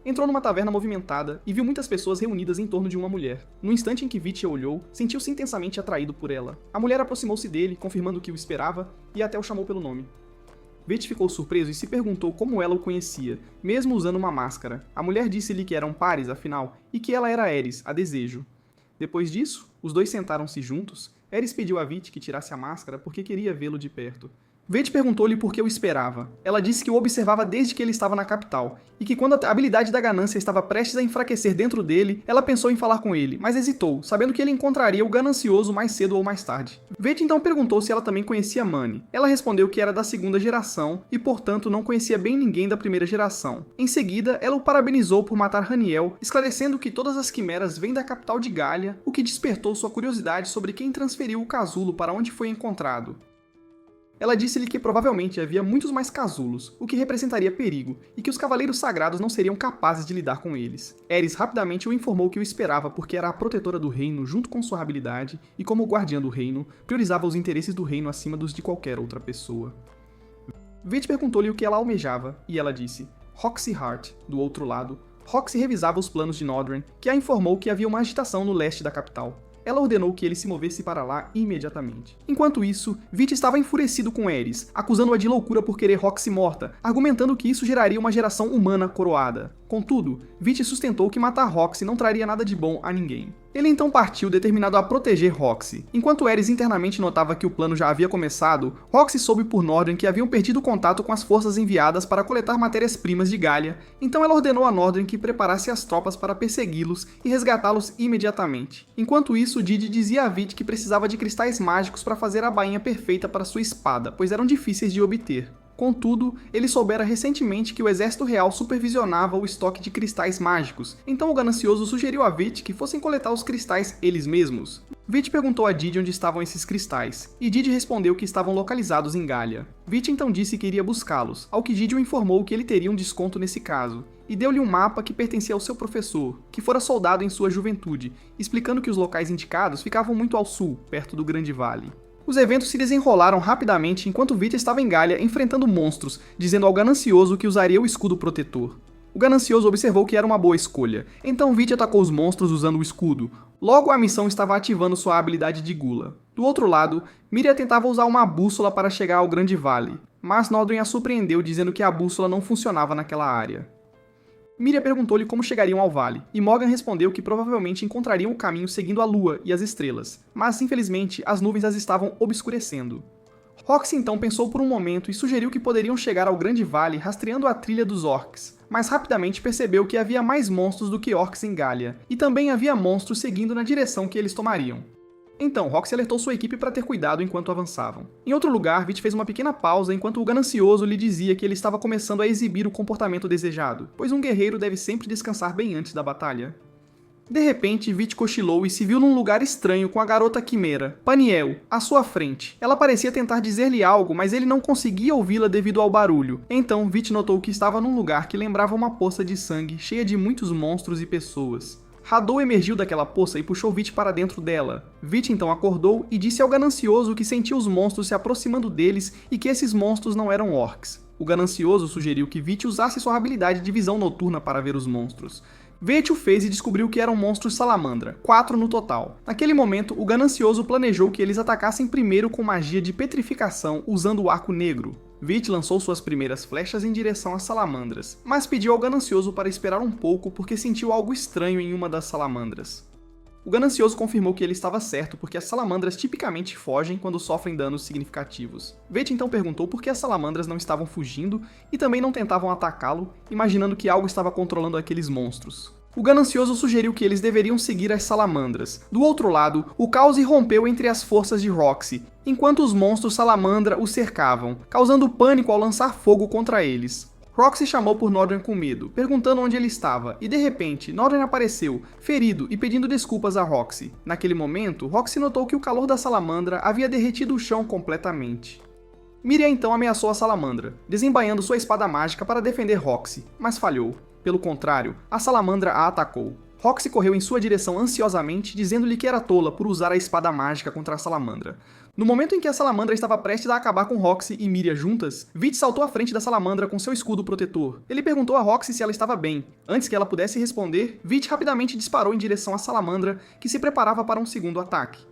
Entrou numa taverna movimentada e viu muitas pessoas reunidas em torno de uma mulher. No instante em que Vete a olhou, sentiu-se intensamente atraído por ela. A mulher aproximou-se dele, confirmando que o esperava, e até o chamou pelo nome. Vete ficou surpreso e se perguntou como ela o conhecia, mesmo usando uma máscara. A mulher disse-lhe que eram pares, afinal, e que ela era Eris, a desejo. Depois disso, os dois sentaram-se juntos. Eris pediu a Vete que tirasse a máscara porque queria vê-lo de perto. Vete perguntou-lhe por que o esperava. Ela disse que o observava desde que ele estava na capital, e que quando a habilidade da Ganância estava prestes a enfraquecer dentro dele, ela pensou em falar com ele, mas hesitou, sabendo que ele encontraria o ganancioso mais cedo ou mais tarde. Vete então perguntou se ela também conhecia Mani. Ela respondeu que era da 2ª geração, e portanto não conhecia bem ninguém da 1ª geração. Em seguida, ela o parabenizou por matar Haniel, esclarecendo que todas as quimeras vêm da capital de Gália, o que despertou sua curiosidade sobre quem transferiu o casulo para onde foi encontrado. Ela disse-lhe que provavelmente havia muitos mais casulos, o que representaria perigo, e que os cavaleiros sagrados não seriam capazes de lidar com eles. Eris rapidamente o informou que o esperava porque era a protetora do reino junto com sua habilidade, e como guardiã do reino, priorizava os interesses do reino acima dos de qualquer outra pessoa. Vete perguntou-lhe o que ela almejava, e ela disse, Roxy Hart. Do outro lado, Roxy revisava os planos de Nordren, que a informou que havia uma agitação no leste da capital. Ela ordenou que ele se movesse para lá imediatamente. Enquanto isso, Vete estava enfurecido com Eris, acusando-a de loucura por querer Roxy morta, argumentando que isso geraria uma geração humana coroada. Contudo, Vete sustentou que matar Roxy não traria nada de bom a ninguém. Ele então partiu determinado a proteger Roxy. Enquanto Eris internamente notava que o plano já havia começado, Roxy soube por Nordren que haviam perdido contato com as forças enviadas para coletar matérias-primas de Gália, então ela ordenou a Nordren que preparasse as tropas para persegui-los e resgatá-los imediatamente. Enquanto isso, Did dizia a Vete que precisava de cristais mágicos para fazer a bainha perfeita para sua espada, pois eram difíceis de obter. Contudo, ele soubera recentemente que o exército real supervisionava o estoque de cristais mágicos, então o ganancioso sugeriu a Vit que fossem coletar os cristais eles mesmos. Vit perguntou a Didi onde estavam esses cristais, e Didi respondeu que estavam localizados em Galia. Vit então disse que iria buscá-los, ao que Didi o informou que ele teria um desconto nesse caso, e deu-lhe um mapa que pertencia ao seu professor, que fora soldado em sua juventude, explicando que os locais indicados ficavam muito ao sul, perto do Grande Vale. Os eventos se desenrolaram rapidamente enquanto Vit estava em Galia enfrentando monstros, dizendo ao ganancioso que usaria o escudo protetor. O ganancioso observou que era uma boa escolha, então Vit atacou os monstros usando o escudo. Logo a missão estava ativando sua habilidade de gula. Do outro lado, Miria tentava usar uma bússola para chegar ao Grande Vale, mas Nodrin a surpreendeu dizendo que a bússola não funcionava naquela área. Miria perguntou-lhe como chegariam ao vale, e Morgan respondeu que provavelmente encontrariam o caminho seguindo a lua e as estrelas, mas infelizmente as nuvens as estavam obscurecendo. Roxy então pensou por um momento e sugeriu que poderiam chegar ao Grande Vale rastreando a trilha dos orcs, mas rapidamente percebeu que havia mais monstros do que orcs em Galia, e também havia monstros seguindo na direção que eles tomariam. Então, Roxy alertou sua equipe para ter cuidado enquanto avançavam. Em outro lugar, Vit fez uma pequena pausa enquanto o ganancioso lhe dizia que ele estava começando a exibir o comportamento desejado, pois um guerreiro deve sempre descansar bem antes da batalha. De repente, Vit cochilou e se viu num lugar estranho com a garota quimera, Paniel, à sua frente. Ela parecia tentar dizer-lhe algo, mas ele não conseguia ouvi-la devido ao barulho. Então, Vit notou que estava num lugar que lembrava uma poça de sangue, cheia de muitos monstros e pessoas. Hadou emergiu daquela poça e puxou Vit para dentro dela. Vit então acordou e disse ao ganancioso que sentia os monstros se aproximando deles e que esses monstros não eram orcs. O ganancioso sugeriu que Vit usasse sua habilidade de visão noturna para ver os monstros. Vit o fez e descobriu que eram monstros salamandra, 4 no total. Naquele momento, o ganancioso planejou que eles atacassem primeiro com magia de petrificação usando o arco negro. Vit lançou suas primeiras flechas em direção às salamandras, mas pediu ao ganancioso para esperar um pouco porque sentiu algo estranho em uma das salamandras. O ganancioso confirmou que ele estava certo porque as salamandras tipicamente fogem quando sofrem danos significativos. Vit então perguntou por que as salamandras não estavam fugindo e também não tentavam atacá-lo, imaginando que algo estava controlando aqueles monstros. O ganancioso sugeriu que eles deveriam seguir as salamandras. Do outro lado, o caos irrompeu entre as forças de Roxy, enquanto os monstros salamandra o cercavam, causando pânico ao lançar fogo contra eles. Roxy chamou por Nodrin com medo, perguntando onde ele estava, e de repente, Nodrin apareceu, ferido e pedindo desculpas a Roxy. Naquele momento, Roxy notou que o calor da salamandra havia derretido o chão completamente. Miria então ameaçou a salamandra, desembainhando sua espada mágica para defender Roxy, mas falhou. Pelo contrário, a salamandra a atacou. Roxy correu em sua direção ansiosamente, dizendo-lhe que era tola por usar a espada mágica contra a salamandra. No momento em que a salamandra estava prestes a acabar com Roxy e Miria juntas, Vit saltou à frente da salamandra com seu escudo protetor. Ele perguntou a Roxy se ela estava bem. Antes que ela pudesse responder, Vit rapidamente disparou em direção à salamandra, que se preparava para um segundo ataque.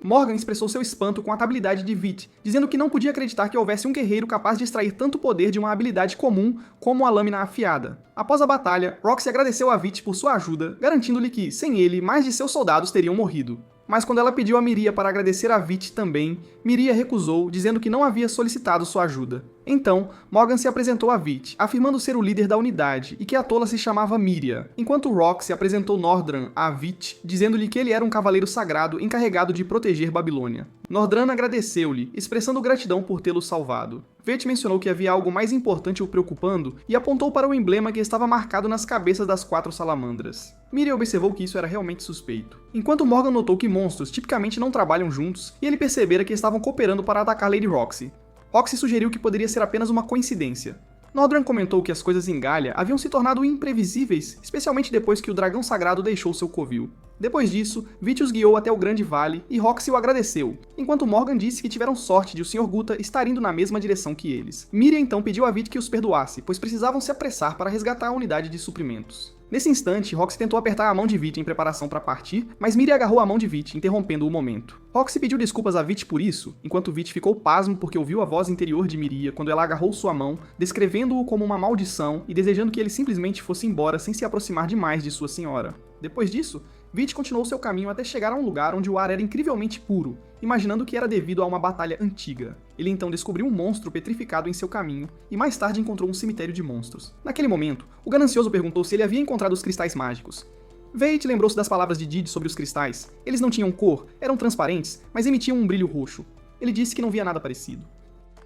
Morgan expressou seu espanto com a habilidade de Vit, dizendo que não podia acreditar que houvesse um guerreiro capaz de extrair tanto poder de uma habilidade comum como a lâmina afiada. Após a batalha, Roxy agradeceu a Vit por sua ajuda, garantindo-lhe que, sem ele, mais de seus soldados teriam morrido. Mas quando ela pediu a Miria para agradecer a Vit também, Miria recusou, dizendo que não havia solicitado sua ajuda. Então, Morgan se apresentou a Vit, afirmando ser o líder da unidade e que a tola se chamava Miria, enquanto Roxy apresentou Nordran a Vit, dizendo-lhe que ele era um cavaleiro sagrado encarregado de proteger Babilônia. Nordran agradeceu-lhe, expressando gratidão por tê-lo salvado. Vit mencionou que havia algo mais importante o preocupando e apontou para o emblema que estava marcado nas cabeças das 4 salamandras. Miria observou que isso era realmente suspeito. Enquanto Morgan notou que monstros tipicamente não trabalham juntos, e ele percebera que estavam cooperando para atacar Lady Roxy. Roxy sugeriu que poderia ser apenas uma coincidência. Nordran comentou que as coisas em Galia haviam se tornado imprevisíveis, especialmente depois que o dragão sagrado deixou seu covil. Depois disso, Vit os guiou até o Grande Vale e Roxy o agradeceu, enquanto Morgan disse que tiveram sorte de o Sr. Guta estar indo na mesma direção que eles. Miria então pediu a Vit que os perdoasse, pois precisavam se apressar para resgatar a unidade de suprimentos. Nesse instante, Roxy tentou apertar a mão de Vit em preparação para partir, mas Miria agarrou a mão de Vit, interrompendo o momento. Roxy pediu desculpas a Vit por isso, enquanto Vit ficou pasmo porque ouviu a voz interior de Miria quando ela agarrou sua mão, descrevendo-o como uma maldição e desejando que ele simplesmente fosse embora sem se aproximar demais de sua senhora. Depois disso, Vit continuou seu caminho até chegar a um lugar onde o ar era incrivelmente puro, imaginando que era devido a uma batalha antiga. Ele então descobriu um monstro petrificado em seu caminho e mais tarde encontrou um cemitério de monstros. Naquele momento, o ganancioso perguntou se ele havia encontrado os cristais mágicos. Veit lembrou-se das palavras de Didi sobre os cristais. Eles não tinham cor, eram transparentes, mas emitiam um brilho roxo. Ele disse que não via nada parecido.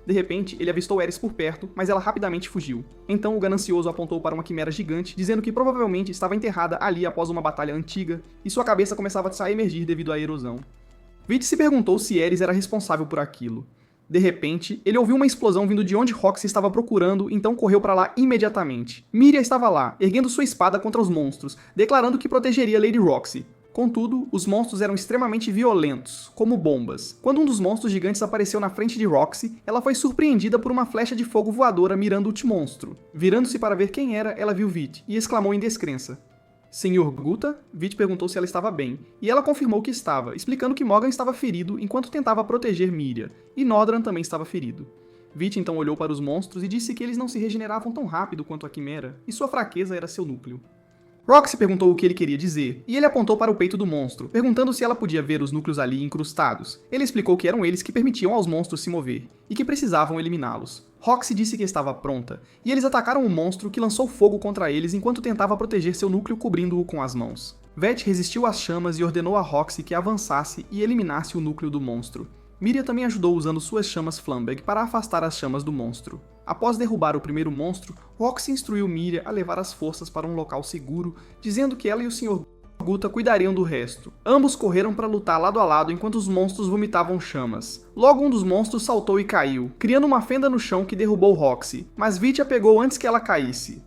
De repente, ele avistou Ares por perto, mas ela rapidamente fugiu. Então o ganancioso apontou para uma quimera gigante, dizendo que provavelmente estava enterrada ali após uma batalha antiga, e sua cabeça começava a emergir devido à erosão. Vit se perguntou se Ares era responsável por aquilo. De repente, ele ouviu uma explosão vindo de onde Roxy estava procurando, então correu para lá imediatamente. Miria estava lá, erguendo sua espada contra os monstros, declarando que protegeria Lady Roxy. Contudo, os monstros eram extremamente violentos, como bombas. Quando um dos monstros gigantes apareceu na frente de Roxy, ela foi surpreendida por uma flecha de fogo voadora mirando o monstro. Virando-se para ver quem era, ela viu Vit e exclamou em descrença. Senhor Guta? Vit perguntou se ela estava bem, e ela confirmou que estava, explicando que Morgan estava ferido enquanto tentava proteger Miria, e Nodran também estava ferido. Vit então olhou para os monstros e disse que eles não se regeneravam tão rápido quanto a Quimera, e sua fraqueza era seu núcleo. Roxy perguntou o que ele queria dizer, e ele apontou para o peito do monstro, perguntando se ela podia ver os núcleos ali incrustados. Ele explicou que eram eles que permitiam aos monstros se mover, e que precisavam eliminá-los. Roxy disse que estava pronta, e eles atacaram o monstro que lançou fogo contra eles enquanto tentava proteger seu núcleo cobrindo-o com as mãos. Vet resistiu às chamas e ordenou a Roxy que avançasse e eliminasse o núcleo do monstro. Miria também ajudou usando suas chamas Flamberg para afastar as chamas do monstro. Após derrubar o primeiro monstro, Roxy instruiu Miria a levar as forças para um local seguro, dizendo que ela e o Sr. Guta cuidariam do resto. Ambos correram para lutar lado a lado enquanto os monstros vomitavam chamas. Logo um dos monstros saltou e caiu, criando uma fenda no chão que derrubou Roxy, mas Vit a pegou antes que ela caísse.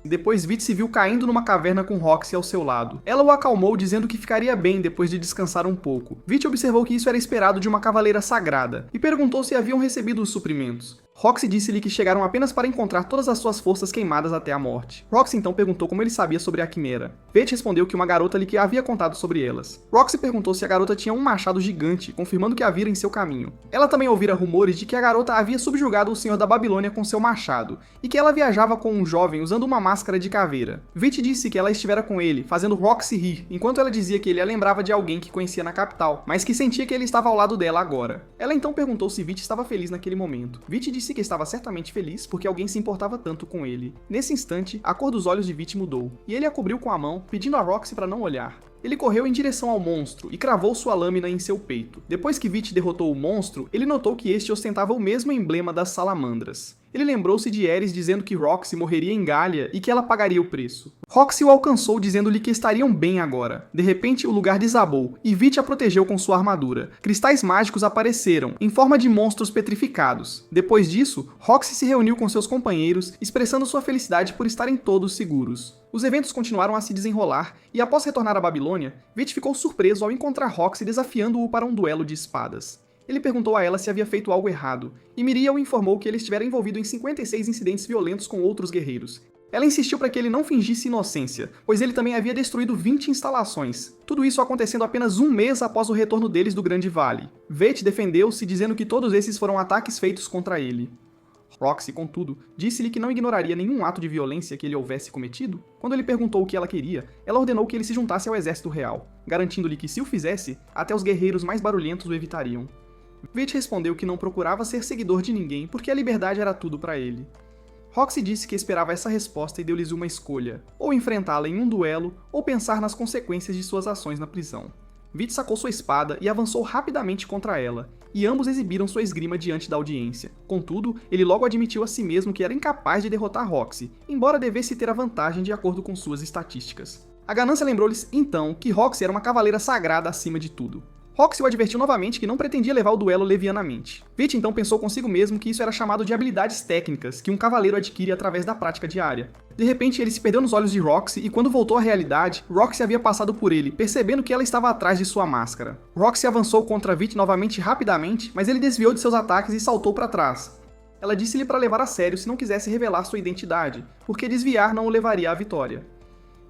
Depois Vit se viu caindo numa caverna com Roxy ao seu lado. Ela o acalmou dizendo que ficaria bem depois de descansar um pouco. Vit observou que isso era esperado de uma cavaleira sagrada, e perguntou se haviam recebido os suprimentos. Roxy disse-lhe que chegaram apenas para encontrar todas as suas forças queimadas até a morte. Roxy então perguntou como ele sabia sobre a Quimera. Veit respondeu que uma garota lhe havia contado sobre elas. Roxy perguntou se a garota tinha um machado gigante, confirmando que a vira em seu caminho. Ela também ouvira rumores de que a garota havia subjugado o Senhor da Babilônia com seu machado, e que ela viajava com um jovem usando uma máscara de caveira. Veit disse que ela estivera com ele, fazendo Roxy rir, enquanto ela dizia que ele a lembrava de alguém que conhecia na capital, mas que sentia que ele estava ao lado dela agora. Ela então perguntou se Veit estava feliz naquele momento. Veit disse que estava certamente feliz porque alguém se importava tanto com ele. Nesse instante, a cor dos olhos de Veit mudou, e ele a cobriu com a mão, pedindo a Roxy para não olhar. Ele correu em direção ao monstro e cravou sua lâmina em seu peito. Depois que Veit derrotou o monstro, ele notou que este ostentava o mesmo emblema das salamandras. Ele lembrou-se de Ares dizendo que Roxy morreria em Galia e que ela pagaria o preço. Roxy o alcançou dizendo-lhe que estariam bem agora. De repente, o lugar desabou, e Veit a protegeu com sua armadura. Cristais mágicos apareceram, em forma de monstros petrificados. Depois disso, Roxy se reuniu com seus companheiros, expressando sua felicidade por estarem todos seguros. Os eventos continuaram a se desenrolar, e após retornar à Babilônia, Veit ficou surpreso ao encontrar Roxy desafiando-o para um duelo de espadas. Ele perguntou a ela se havia feito algo errado, e Miria o informou que ele estivera envolvido em 56 incidentes violentos com outros guerreiros. Ela insistiu para que ele não fingisse inocência, pois ele também havia destruído 20 instalações. Tudo isso acontecendo apenas um mês após o retorno deles do Grande Vale. Veit defendeu-se dizendo que todos esses foram ataques feitos contra ele. Roxy, contudo, disse-lhe que não ignoraria nenhum ato de violência que ele houvesse cometido. Quando ele perguntou o que ela queria, ela ordenou que ele se juntasse ao exército real, garantindo-lhe que se o fizesse, até os guerreiros mais barulhentos o evitariam. Veit respondeu que não procurava ser seguidor de ninguém porque a liberdade era tudo para ele. Roxy disse que esperava essa resposta e deu-lhes uma escolha, ou enfrentá-la em um duelo, ou pensar nas consequências de suas ações na prisão. Veit sacou sua espada e avançou rapidamente contra ela, e ambos exibiram sua esgrima diante da audiência. Contudo, ele logo admitiu a si mesmo que era incapaz de derrotar Roxy, embora devesse ter a vantagem de acordo com suas estatísticas. A ganância lembrou-lhes, então, que Roxy era uma cavaleira sagrada acima de tudo. Roxy o advertiu novamente que não pretendia levar o duelo levianamente. Veit então pensou consigo mesmo que isso era chamado de habilidades técnicas que um cavaleiro adquire através da prática diária. De repente, ele se perdeu nos olhos de Roxy e quando voltou à realidade, Roxy havia passado por ele, percebendo que ela estava atrás de sua máscara. Roxy avançou contra Veit novamente rapidamente, mas ele desviou de seus ataques e saltou para trás. Ela disse-lhe para levar a sério se não quisesse revelar sua identidade, porque desviar não o levaria à vitória.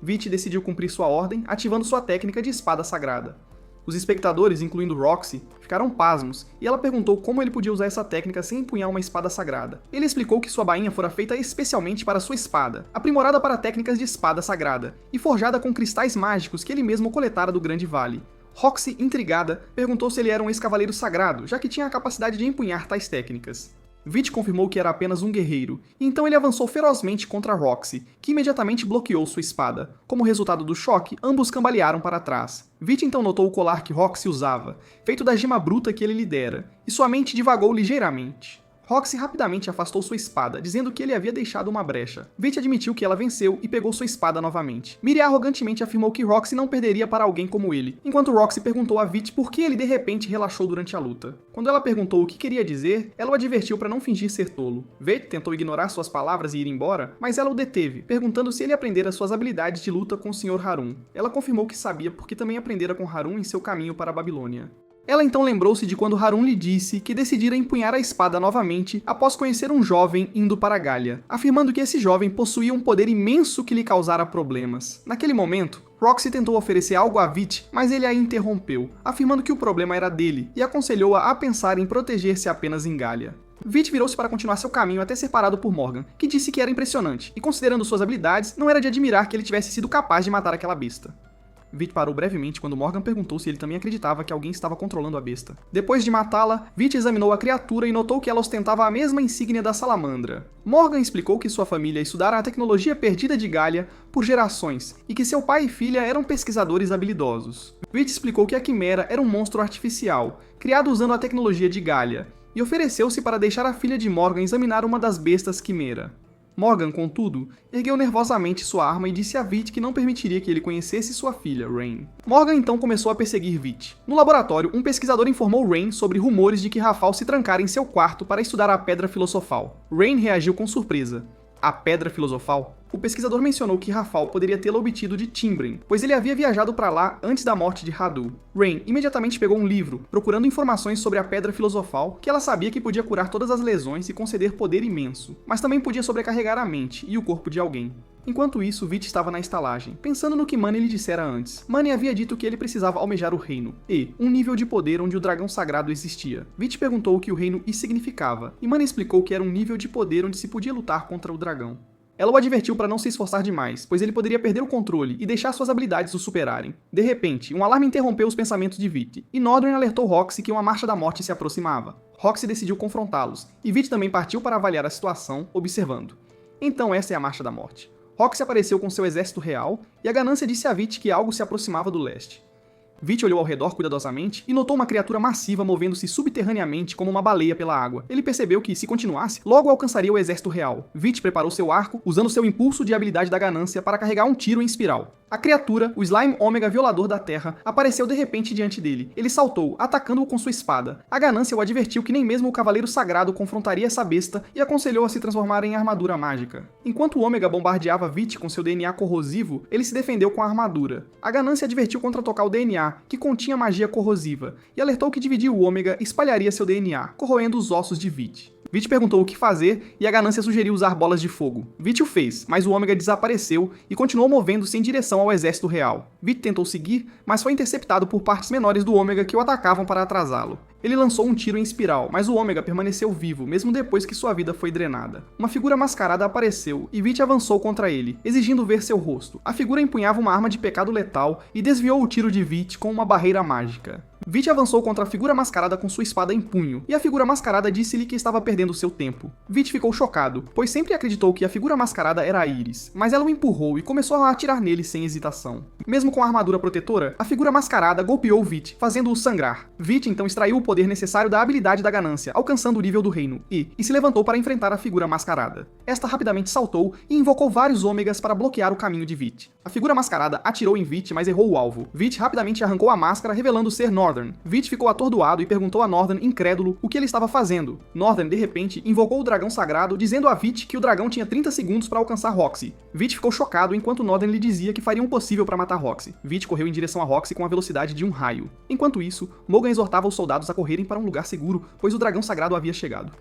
Veit decidiu cumprir sua ordem, ativando sua técnica de espada sagrada. Os espectadores, incluindo Roxy, ficaram pasmos, e ela perguntou como ele podia usar essa técnica sem empunhar uma espada sagrada. Ele explicou que sua bainha fora feita especialmente para sua espada, aprimorada para técnicas de espada sagrada, e forjada com cristais mágicos que ele mesmo coletara do Grande Vale. Roxy, intrigada, perguntou se ele era um ex-cavaleiro sagrado, já que tinha a capacidade de empunhar tais técnicas. Veit confirmou que era apenas um guerreiro, e então ele avançou ferozmente contra Roxy, que imediatamente bloqueou sua espada. Como resultado do choque, ambos cambalearam para trás. Veit então notou o colar que Roxy usava, feito da gema bruta que ele lhe dera, e sua mente divagou ligeiramente. Roxy rapidamente afastou sua espada, dizendo que ele havia deixado uma brecha. Vit admitiu que ela venceu e pegou sua espada novamente. Miria arrogantemente afirmou que Roxy não perderia para alguém como ele, enquanto Roxy perguntou a Vit por que ele de repente relaxou durante a luta. Quando ela perguntou o que queria dizer, ela o advertiu para não fingir ser tolo. Vit tentou ignorar suas palavras e ir embora, mas ela o deteve, perguntando se ele aprendera suas habilidades de luta com o Sr. Harun. Ela confirmou que sabia porque também aprendera com Harun em seu caminho para a Babilônia. Ela então lembrou-se de quando Harun lhe disse que decidira empunhar a espada novamente após conhecer um jovem indo para Gália, afirmando que esse jovem possuía um poder imenso que lhe causara problemas. Naquele momento, Roxy tentou oferecer algo a Vit, mas ele a interrompeu, afirmando que o problema era dele e aconselhou-a a pensar em proteger-se apenas em Gália. Vit virou-se para continuar seu caminho até ser parado por Morgan, que disse que era impressionante, e considerando suas habilidades, não era de admirar que ele tivesse sido capaz de matar aquela besta. Vit parou brevemente quando Morgan perguntou se ele também acreditava que alguém estava controlando a besta. Depois de matá-la, Vit examinou a criatura e notou que ela ostentava a mesma insígnia da salamandra. Morgan explicou que sua família estudara a tecnologia perdida de Gália por gerações, e que seu pai e filha eram pesquisadores habilidosos. Vit explicou que a Quimera era um monstro artificial, criado usando a tecnologia de Gália, e ofereceu-se para deixar a filha de Morgan examinar uma das bestas Quimera. Morgan, contudo, ergueu nervosamente sua arma e disse a Vit que não permitiria que ele conhecesse sua filha, Rain. Morgan então começou a perseguir Vit. No laboratório, um pesquisador informou Rain sobre rumores de que Rafal se trancara em seu quarto para estudar a Pedra Filosofal. Rain reagiu com surpresa. A Pedra Filosofal? O pesquisador mencionou que Rafal poderia tê-la obtido de Timbren, pois ele havia viajado para lá antes da morte de Hadu. Rain imediatamente pegou um livro, procurando informações sobre a Pedra Filosofal, que ela sabia que podia curar todas as lesões e conceder poder imenso, mas também podia sobrecarregar a mente e o corpo de alguém. Enquanto isso, Vit estava na estalagem, pensando no que Mani lhe dissera antes. Mani havia dito que ele precisava almejar o reino, e um nível de poder onde o dragão sagrado existia. Vit perguntou o que o reino significava, e Mani explicou que era um nível de poder onde se podia lutar contra o dragão. Ela o advertiu para não se esforçar demais, pois ele poderia perder o controle e deixar suas habilidades o superarem. De repente, um alarme interrompeu os pensamentos de Vit, e Nordren alertou Roxy que uma marcha da morte se aproximava. Roxy decidiu confrontá-los, e Vit também partiu para avaliar a situação, observando. Então essa é a marcha da morte. Roxy apareceu com seu exército real, e a ganância disse a Vit que algo se aproximava do leste. Vit olhou ao redor cuidadosamente e notou uma criatura massiva movendo-se subterraneamente como uma baleia pela água. Ele percebeu que, se continuasse, logo alcançaria o exército real. Vit preparou seu arco, usando seu impulso de habilidade da ganância para carregar um tiro em espiral. A criatura, o Slime Ômega Violador da Terra, apareceu de repente diante dele. Ele saltou, atacando-o com sua espada. A ganância o advertiu que nem mesmo o Cavaleiro Sagrado confrontaria essa besta e aconselhou a se transformar em armadura mágica. Enquanto o Ômega bombardeava Vit com seu DNA corrosivo, ele se defendeu com a armadura. A ganância advertiu contra tocar o DNA, que continha magia corrosiva, e alertou que dividir o Ômega espalharia seu DNA, corroendo os ossos de Vit. Vit perguntou o que fazer e a ganância sugeriu usar bolas de fogo. Vit o fez, mas o Ômega desapareceu e continuou movendo-se em direção ao exército real. Vit tentou seguir, mas foi interceptado por partes menores do Ômega que o atacavam para atrasá-lo. Ele lançou um tiro em espiral, mas o Ômega permaneceu vivo, mesmo depois que sua vida foi drenada. Uma figura mascarada apareceu e Vit avançou contra ele, exigindo ver seu rosto. A figura empunhava uma arma de pecado letal e desviou o tiro de Vit com uma barreira mágica. Vit avançou contra a figura mascarada com sua espada em punho, e a figura mascarada disse-lhe que estava perdendo seu tempo. Vit ficou chocado, pois sempre acreditou que a figura mascarada era a Iris, mas ela o empurrou e começou a atirar nele sem hesitação. Mesmo com a armadura protetora, a figura mascarada golpeou Vit, fazendo-o sangrar. Vit então extraiu o poder necessário da habilidade da ganância, alcançando o nível do reino, e se levantou para enfrentar a figura mascarada. Esta rapidamente saltou e invocou vários ômegas para bloquear o caminho de Vit. A figura mascarada atirou em Vit, mas errou o alvo. Vit rapidamente arrancou a máscara, revelando ser Nordren. Vit ficou atordoado e perguntou a Nordren, incrédulo, o que ele estava fazendo. Nordren, de repente, invocou o dragão sagrado, dizendo a Vit que o dragão tinha 30 segundos para alcançar Roxy. Vit ficou chocado enquanto Nordren lhe dizia que faria o possível para matar Roxy. Vit correu em direção a Roxy com a velocidade de um raio. Enquanto isso, Morgan exortava os soldados a correrem para um lugar seguro, pois o dragão sagrado havia chegado.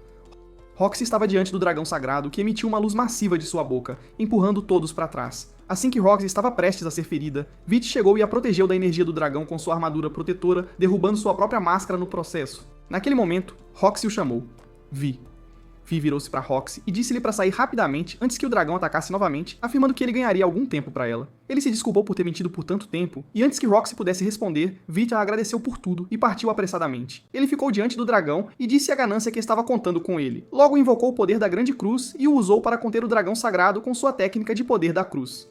Roxy estava diante do dragão sagrado, que emitiu uma luz massiva de sua boca, empurrando todos para trás. Assim que Roxy estava prestes a ser ferida, Vit chegou e a protegeu da energia do dragão com sua armadura protetora, derrubando sua própria máscara no processo. Naquele momento, Roxy o chamou. Vi. Vi virou-se para Roxy e disse-lhe para sair rapidamente antes que o dragão atacasse novamente, afirmando que ele ganharia algum tempo para ela. Ele se desculpou por ter mentido por tanto tempo, e antes que Roxy pudesse responder, Vit a agradeceu por tudo e partiu apressadamente. Ele ficou diante do dragão e disse à ganância que estava contando com ele. Logo invocou o poder da Grande Cruz e o usou para conter o dragão sagrado com sua técnica de poder da cruz.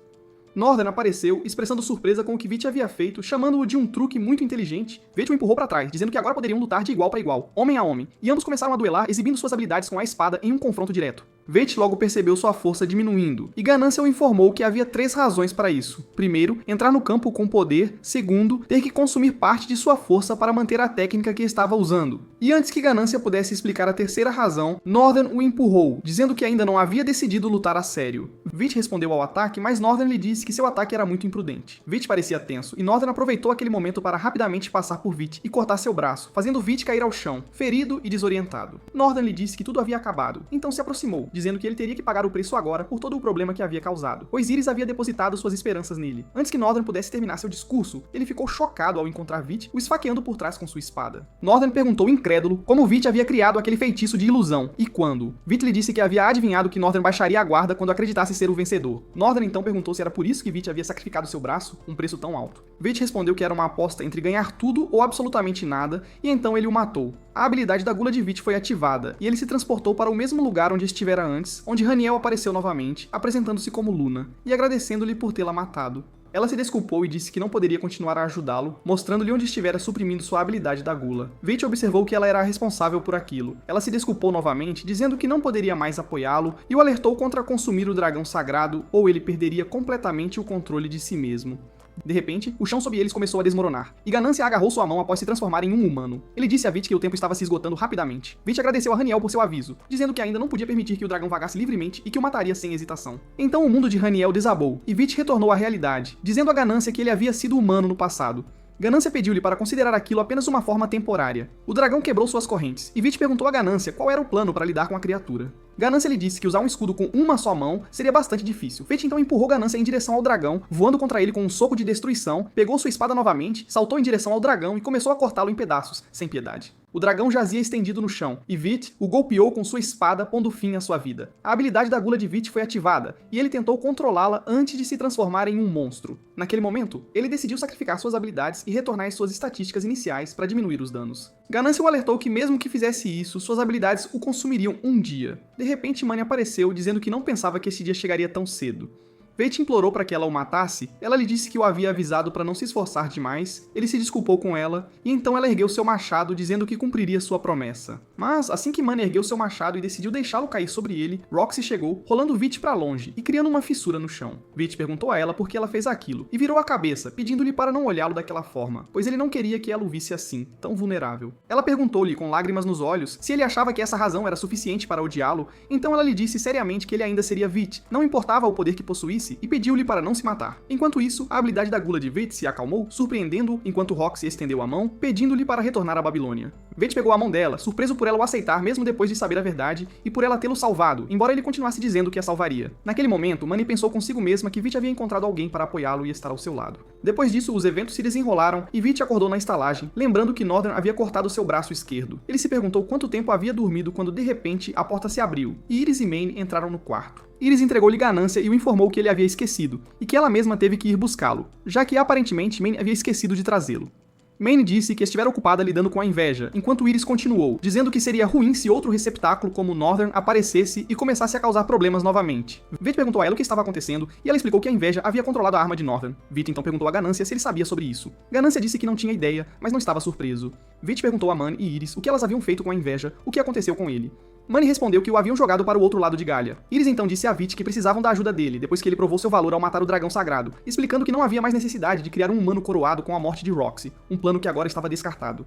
Northern apareceu, expressando surpresa com o que Vit havia feito, chamando-o de um truque muito inteligente. Vit o empurrou para trás, dizendo que agora poderiam lutar de igual para igual, homem a homem, e ambos começaram a duelar, exibindo suas habilidades com a espada em um confronto direto. Vit logo percebeu sua força diminuindo, e Ganância o informou que havia 3 razões para isso. Primeiro, entrar no campo com poder. Segundo, ter que consumir parte de sua força para manter a técnica que estava usando. E antes que Ganância pudesse explicar a terceira razão, Northern o empurrou, dizendo que ainda não havia decidido lutar a sério. Vit respondeu ao ataque, mas Northern lhe disse que seu ataque era muito imprudente. Vit parecia tenso, e Northern aproveitou aquele momento para rapidamente passar por Vit e cortar seu braço, fazendo Vit cair ao chão, ferido e desorientado. Northern lhe disse que tudo havia acabado, então se aproximou, dizendo que ele teria que pagar o preço agora por todo o problema que havia causado, pois Iris havia depositado suas esperanças nele. Antes que Northern pudesse terminar seu discurso, ele ficou chocado ao encontrar Vit o esfaqueando por trás com sua espada. Northern perguntou incrédulo como Vit havia criado aquele feitiço de ilusão e quando. Vit lhe disse que havia adivinhado que Northern baixaria a guarda quando acreditasse ser o vencedor. Northern então perguntou se era por isso que Vit havia sacrificado seu braço, um preço tão alto. Vit respondeu que era uma aposta entre ganhar tudo ou absolutamente nada, e então ele o matou. A habilidade da gula de Vit foi ativada, e ele se transportou para o mesmo lugar onde estivera antes, onde Haniel apareceu novamente, apresentando-se como Luna, e agradecendo-lhe por tê-la matado. Ela se desculpou e disse que não poderia continuar a ajudá-lo, mostrando-lhe onde estivera suprimindo sua habilidade da gula. Vit observou que ela era a responsável por aquilo. Ela se desculpou novamente, dizendo que não poderia mais apoiá-lo, e o alertou contra consumir o dragão sagrado, ou ele perderia completamente o controle de si mesmo. De repente, o chão sob eles começou a desmoronar, e Ganância agarrou sua mão após se transformar em um humano. Ele disse a Vit que o tempo estava se esgotando rapidamente. Vit agradeceu a Haniel por seu aviso, dizendo que ainda não podia permitir que o dragão vagasse livremente e que o mataria sem hesitação. Então o mundo de Haniel desabou, e Vit retornou à realidade, dizendo a Ganância que ele havia sido humano no passado. Ganância pediu-lhe para considerar aquilo apenas uma forma temporária. O dragão quebrou suas correntes, e Vit perguntou a Ganância qual era o plano para lidar com a criatura. Ganância lhe disse que usar um escudo com uma só mão seria bastante difícil. Vit então empurrou Ganância em direção ao dragão, voando contra ele com um soco de destruição, pegou sua espada novamente, saltou em direção ao dragão e começou a cortá-lo em pedaços, sem piedade. O dragão jazia estendido no chão, e Vit o golpeou com sua espada, pondo fim à sua vida. A habilidade da gula de Vit foi ativada, e ele tentou controlá-la antes de se transformar em um monstro. Naquele momento, ele decidiu sacrificar suas habilidades e retornar às suas estatísticas iniciais para diminuir os danos. Ganância o alertou que mesmo que fizesse isso, suas habilidades o consumiriam um dia. De repente, Mani apareceu, dizendo que não pensava que esse dia chegaria tão cedo. Veit implorou para que ela o matasse, ela lhe disse que o havia avisado para não se esforçar demais, ele se desculpou com ela, e então ela ergueu seu machado dizendo que cumpriria sua promessa. Mas, assim que Mani ergueu seu machado e decidiu deixá-lo cair sobre ele, Roxy chegou, rolando Veit para longe e criando uma fissura no chão. Veit perguntou a ela por que ela fez aquilo, e virou a cabeça, pedindo-lhe para não olhá-lo daquela forma, pois ele não queria que ela o visse assim, tão vulnerável. Ela perguntou-lhe, com lágrimas nos olhos, se ele achava que essa razão era suficiente para odiá-lo, então ela lhe disse seriamente que ele ainda seria Veit, não importava o poder que possuísse, e pediu-lhe para não se matar. Enquanto isso, a habilidade da gula de Veit se acalmou, surpreendendo-o enquanto Roxy estendeu a mão, pedindo-lhe para retornar à Babilônia. Veit pegou a mão dela, surpreso por ela o aceitar mesmo depois de saber a verdade e por ela tê-lo salvado, embora ele continuasse dizendo que a salvaria. Naquele momento, Mani pensou consigo mesma que Veit havia encontrado alguém para apoiá-lo e estar ao seu lado. Depois disso, os eventos se desenrolaram e Veit acordou na estalagem, lembrando que Northern havia cortado seu braço esquerdo. Ele se perguntou quanto tempo havia dormido quando de repente a porta se abriu e Iris e Mane entraram no quarto. Iris entregou-lhe Ganância e o informou que ele havia esquecido, e que ela mesma teve que ir buscá-lo, já que aparentemente Mane havia esquecido de trazê-lo. Mane disse que estivera ocupada lidando com a inveja, enquanto Iris continuou, dizendo que seria ruim se outro receptáculo como Northern aparecesse e começasse a causar problemas novamente. Veit perguntou a ela o que estava acontecendo, e ela explicou que a inveja havia controlado a arma de Northern. Veit então perguntou a Ganância se ele sabia sobre isso. Ganância disse que não tinha ideia, mas não estava surpreso. Veit perguntou a Mane e Iris o que elas haviam feito com a inveja, o que aconteceu com ele. Mane respondeu que o haviam jogado para o outro lado de Galia. Iris então disse a Veit que precisavam da ajuda dele, depois que ele provou seu valor ao matar o dragão sagrado, explicando que não havia mais necessidade de criar um humano coroado com a morte de Roxy, um plano que agora estava descartado.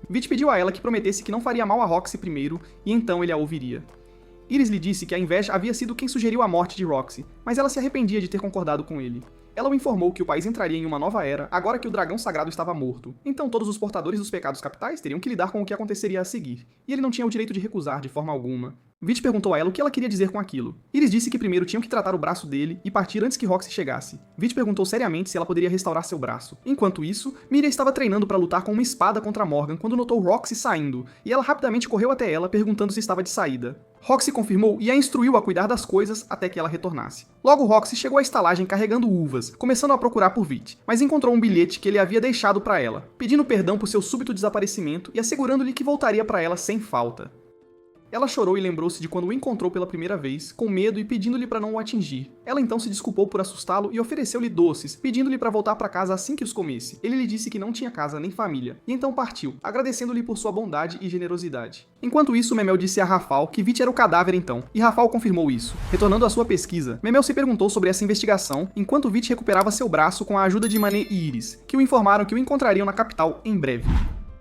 Veit pediu a ela que prometesse que não faria mal a Roxy primeiro, e então ele a ouviria. Iris lhe disse que a inveja havia sido quem sugeriu a morte de Roxy, mas ela se arrependia de ter concordado com ele. Ela o informou que o país entraria em uma nova era agora que o dragão sagrado estava morto. Então todos os portadores dos pecados capitais teriam que lidar com o que aconteceria a seguir, e ele não tinha o direito de recusar de forma alguma. Veit perguntou a ela o que ela queria dizer com aquilo. Iris disse que primeiro tinham que tratar o braço dele e partir antes que Roxy chegasse. Veit perguntou seriamente se ela poderia restaurar seu braço. Enquanto isso, Miriam estava treinando para lutar com uma espada contra Morgan quando notou Roxy saindo, e ela rapidamente correu até ela perguntando se estava de saída. Roxy confirmou e a instruiu a cuidar das coisas até que ela retornasse. Logo Roxy chegou à estalagem carregando uvas, começando a procurar por Veit, mas encontrou um bilhete que ele havia deixado para ela, pedindo perdão por seu súbito desaparecimento e assegurando-lhe que voltaria para ela sem falta. Ela chorou e lembrou-se de quando o encontrou pela primeira vez, com medo e pedindo-lhe para não o atingir. Ela então se desculpou por assustá-lo e ofereceu-lhe doces, pedindo-lhe para voltar para casa assim que os comesse. Ele lhe disse que não tinha casa nem família, e então partiu, agradecendo-lhe por sua bondade e generosidade. Enquanto isso, Memel disse a Rafal que Vit era o cadáver então, e Rafal confirmou isso. Retornando à sua pesquisa, Memel se perguntou sobre essa investigação, enquanto Vit recuperava seu braço com a ajuda de Manet e Iris, que o informaram que o encontrariam na capital em breve.